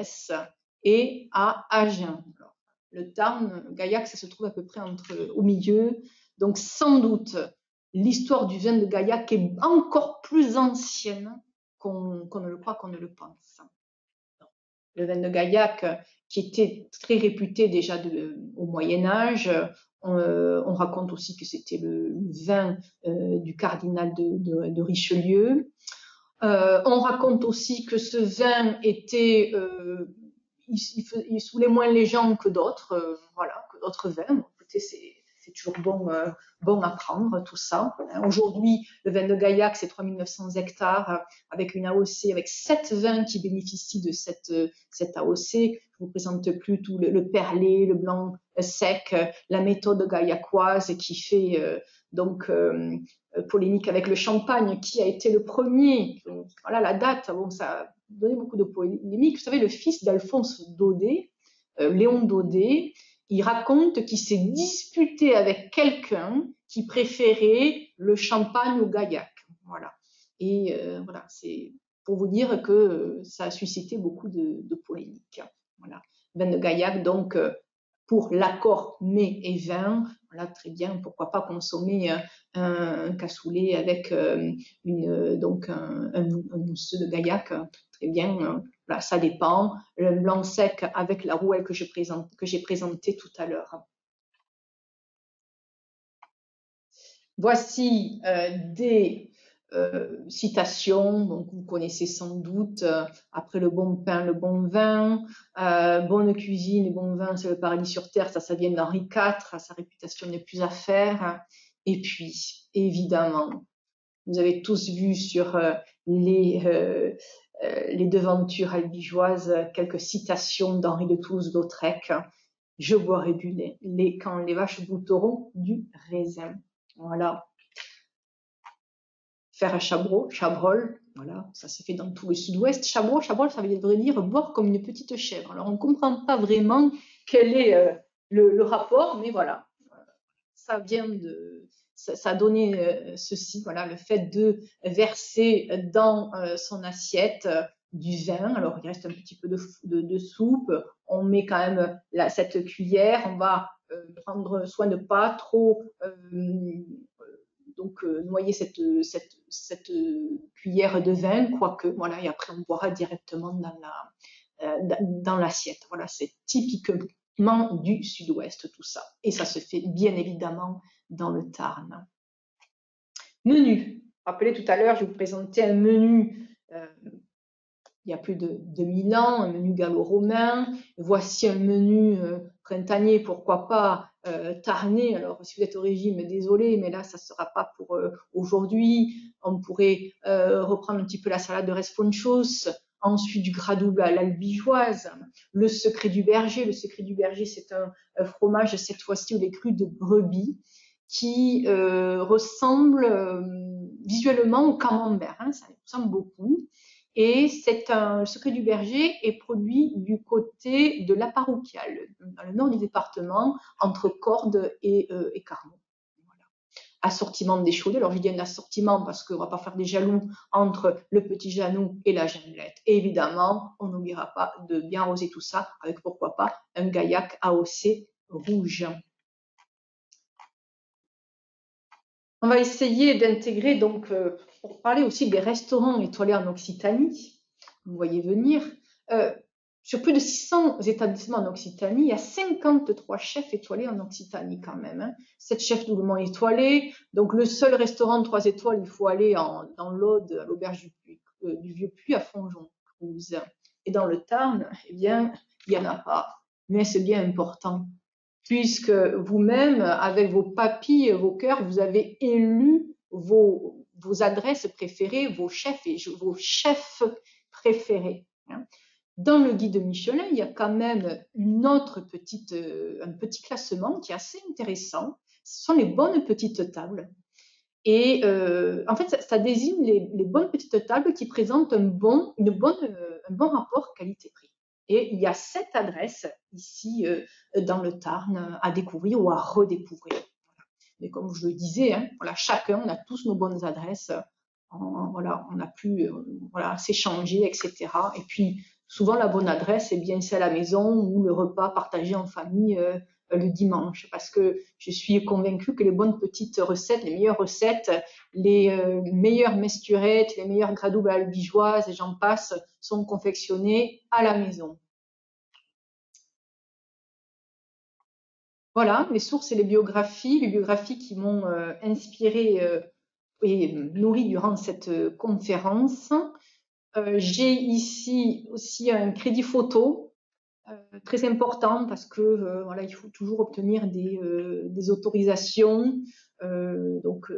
et à Agen. Alors, le Tarn, Gaillac, ça se trouve à peu près au milieu. Donc sans doute, l'histoire du vin de Gaillac est encore plus ancienne qu'on ne le croit, qu'on ne le pense. Le vin de Gaillac, qui était très réputé déjà au Moyen-Âge, on raconte aussi que c'était le vin du cardinal de Richelieu. On raconte aussi que ce vin était, il saoulait moins les gens que d'autres, voilà, que d'autres vins. Bon, écoutez, c'est toujours bon à prendre tout ça. Aujourd'hui, le vin de Gaillac, c'est 3900 hectares avec une AOC, avec 7 vins qui bénéficient de cette AOC. Je vous présente plus tout le perlé, le blanc sec, la méthode gaillacoise qui fait donc polémique avec le champagne, qui a été le premier. Donc, voilà la date. Bon, ça a donné beaucoup de polémiques. Vous savez, le fils d'Alphonse Daudet, Léon Daudet, il raconte qu'il s'est disputé avec quelqu'un qui préférait le champagne au gaillac. Voilà. Et voilà, c'est pour vous dire que ça a suscité beaucoup de polémiques. Voilà. Vin de Gaillac, donc, pour l'accord mets et vin, voilà, très bien, pourquoi pas consommer un cassoulet avec donc un mousseux de Gaillac, très bien, voilà, ça dépend. Le blanc sec avec la rouelle que j'ai présenté tout à l'heure. Voici des citations, donc vous connaissez sans doute, après le bon pain, le bon vin, bonne cuisine et bon vin, c'est le paradis sur terre, ça vient d'Henri IV, sa réputation n'est plus à faire. Et puis, évidemment, vous avez tous vu sur les devantures albigeoises quelques citations d'Henri de Toulouse-Lautrec. Je boirai du lait quand les vaches goûteront du raisin. Voilà. Faire un chabrol, voilà, ça se fait dans tout le sud-ouest. Chabrol, ça veut dire boire comme une petite chèvre. Alors on ne comprend pas vraiment quel est le rapport, mais voilà, ça vient de, ça a donné ceci, voilà, le fait de verser dans son assiette du vin. Alors il reste un petit peu de soupe, on met quand même cette cuillère, on va prendre soin de pas trop donc noyer cette cuillère de vin, quoique, voilà, et après on boira directement dans l'assiette. Voilà, c'est typiquement du sud-ouest tout ça. Et ça se fait bien évidemment dans le Tarn. Menu. Rappelez tout à l'heure, je vous présentais un menu il y a plus de 2000 ans, un menu gallo-romain. Voici un menu printanier, pourquoi pas tarnais. Alors, si vous êtes au régime, désolé, mais là, ça ne sera pas pour aujourd'hui. On pourrait reprendre un petit peu la salade de responchos, ensuite du gras double à l'albigeoise, le secret du berger. Le secret du berger, c'est un fromage, cette fois-ci, au lait cru de brebis, qui ressemble visuellement au camembert. Hein, ça ressemble beaucoup. Et le secret du berger est produit du côté de la parochiale, dans le nord du département, entre Cordes et Carmont. Voilà. Assortiment d'échaudé. Alors je dis un assortiment parce qu'on ne va pas faire des jaloux entre le petit Janou et la Jandelette. Et évidemment, on n'oubliera pas de bien arroser tout ça avec, pourquoi pas, un Gaillac AOC rouge. On va essayer d'intégrer, donc, pour parler aussi des restaurants étoilés en Occitanie, vous voyez venir, sur plus de 600 établissements en Occitanie, il y a 53 chefs étoilés en Occitanie quand même. Hein. 7 chefs doublement étoilés. Donc le seul restaurant de 3 étoiles, il faut aller dans l'Aude, à l'auberge du Vieux-Puy à Fonjon-Cruz. Et dans le Tarn, eh bien, il n'y en a pas. Mais c'est bien important, puisque vous-même, avec vos papilles, vos cœurs, vous avez élu vos adresses préférées, vos chefs préférés. Dans le guide Michelin, il y a quand même un petit classement qui est assez intéressant. Ce sont les bonnes petites tables. Et en fait, ça désigne les bonnes petites tables qui présentent un bon rapport qualité-prix. Et il y a 7 adresses ici dans le Tarn à découvrir ou à redécouvrir. Mais comme je le disais, hein, voilà, chacun, on a tous nos bonnes adresses. Voilà, on a pu s'échanger, etc. Et puis, souvent, la bonne adresse, c'est bien celle à la maison ou le repas partagé en famille le dimanche. Parce que je suis convaincue que les bonnes petites recettes, les meilleures recettes, les meilleures mesturettes, les meilleures gras doubles albigeoises, et j'en passe, sont confectionnées à la maison. Voilà, les sources et les biographies qui m'ont inspirée nourri durant cette conférence. J'ai ici aussi un crédit photo très important parce que voilà, il faut toujours obtenir des autorisations. Donc,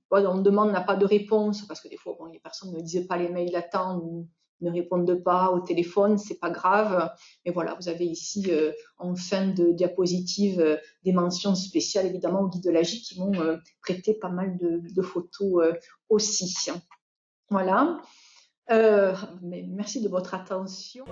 voilà, on demande, n'a pas de réponse parce que des fois, bon, les personnes ne lisent pas les mails à temps ou ne répondent pas au téléphone, c'est pas grave. Mais voilà, vous avez ici en fin de diapositive des mentions spéciales évidemment au guide de l'AGI qui m'ont prêté pas mal de photos aussi. Voilà. Mais merci de votre attention.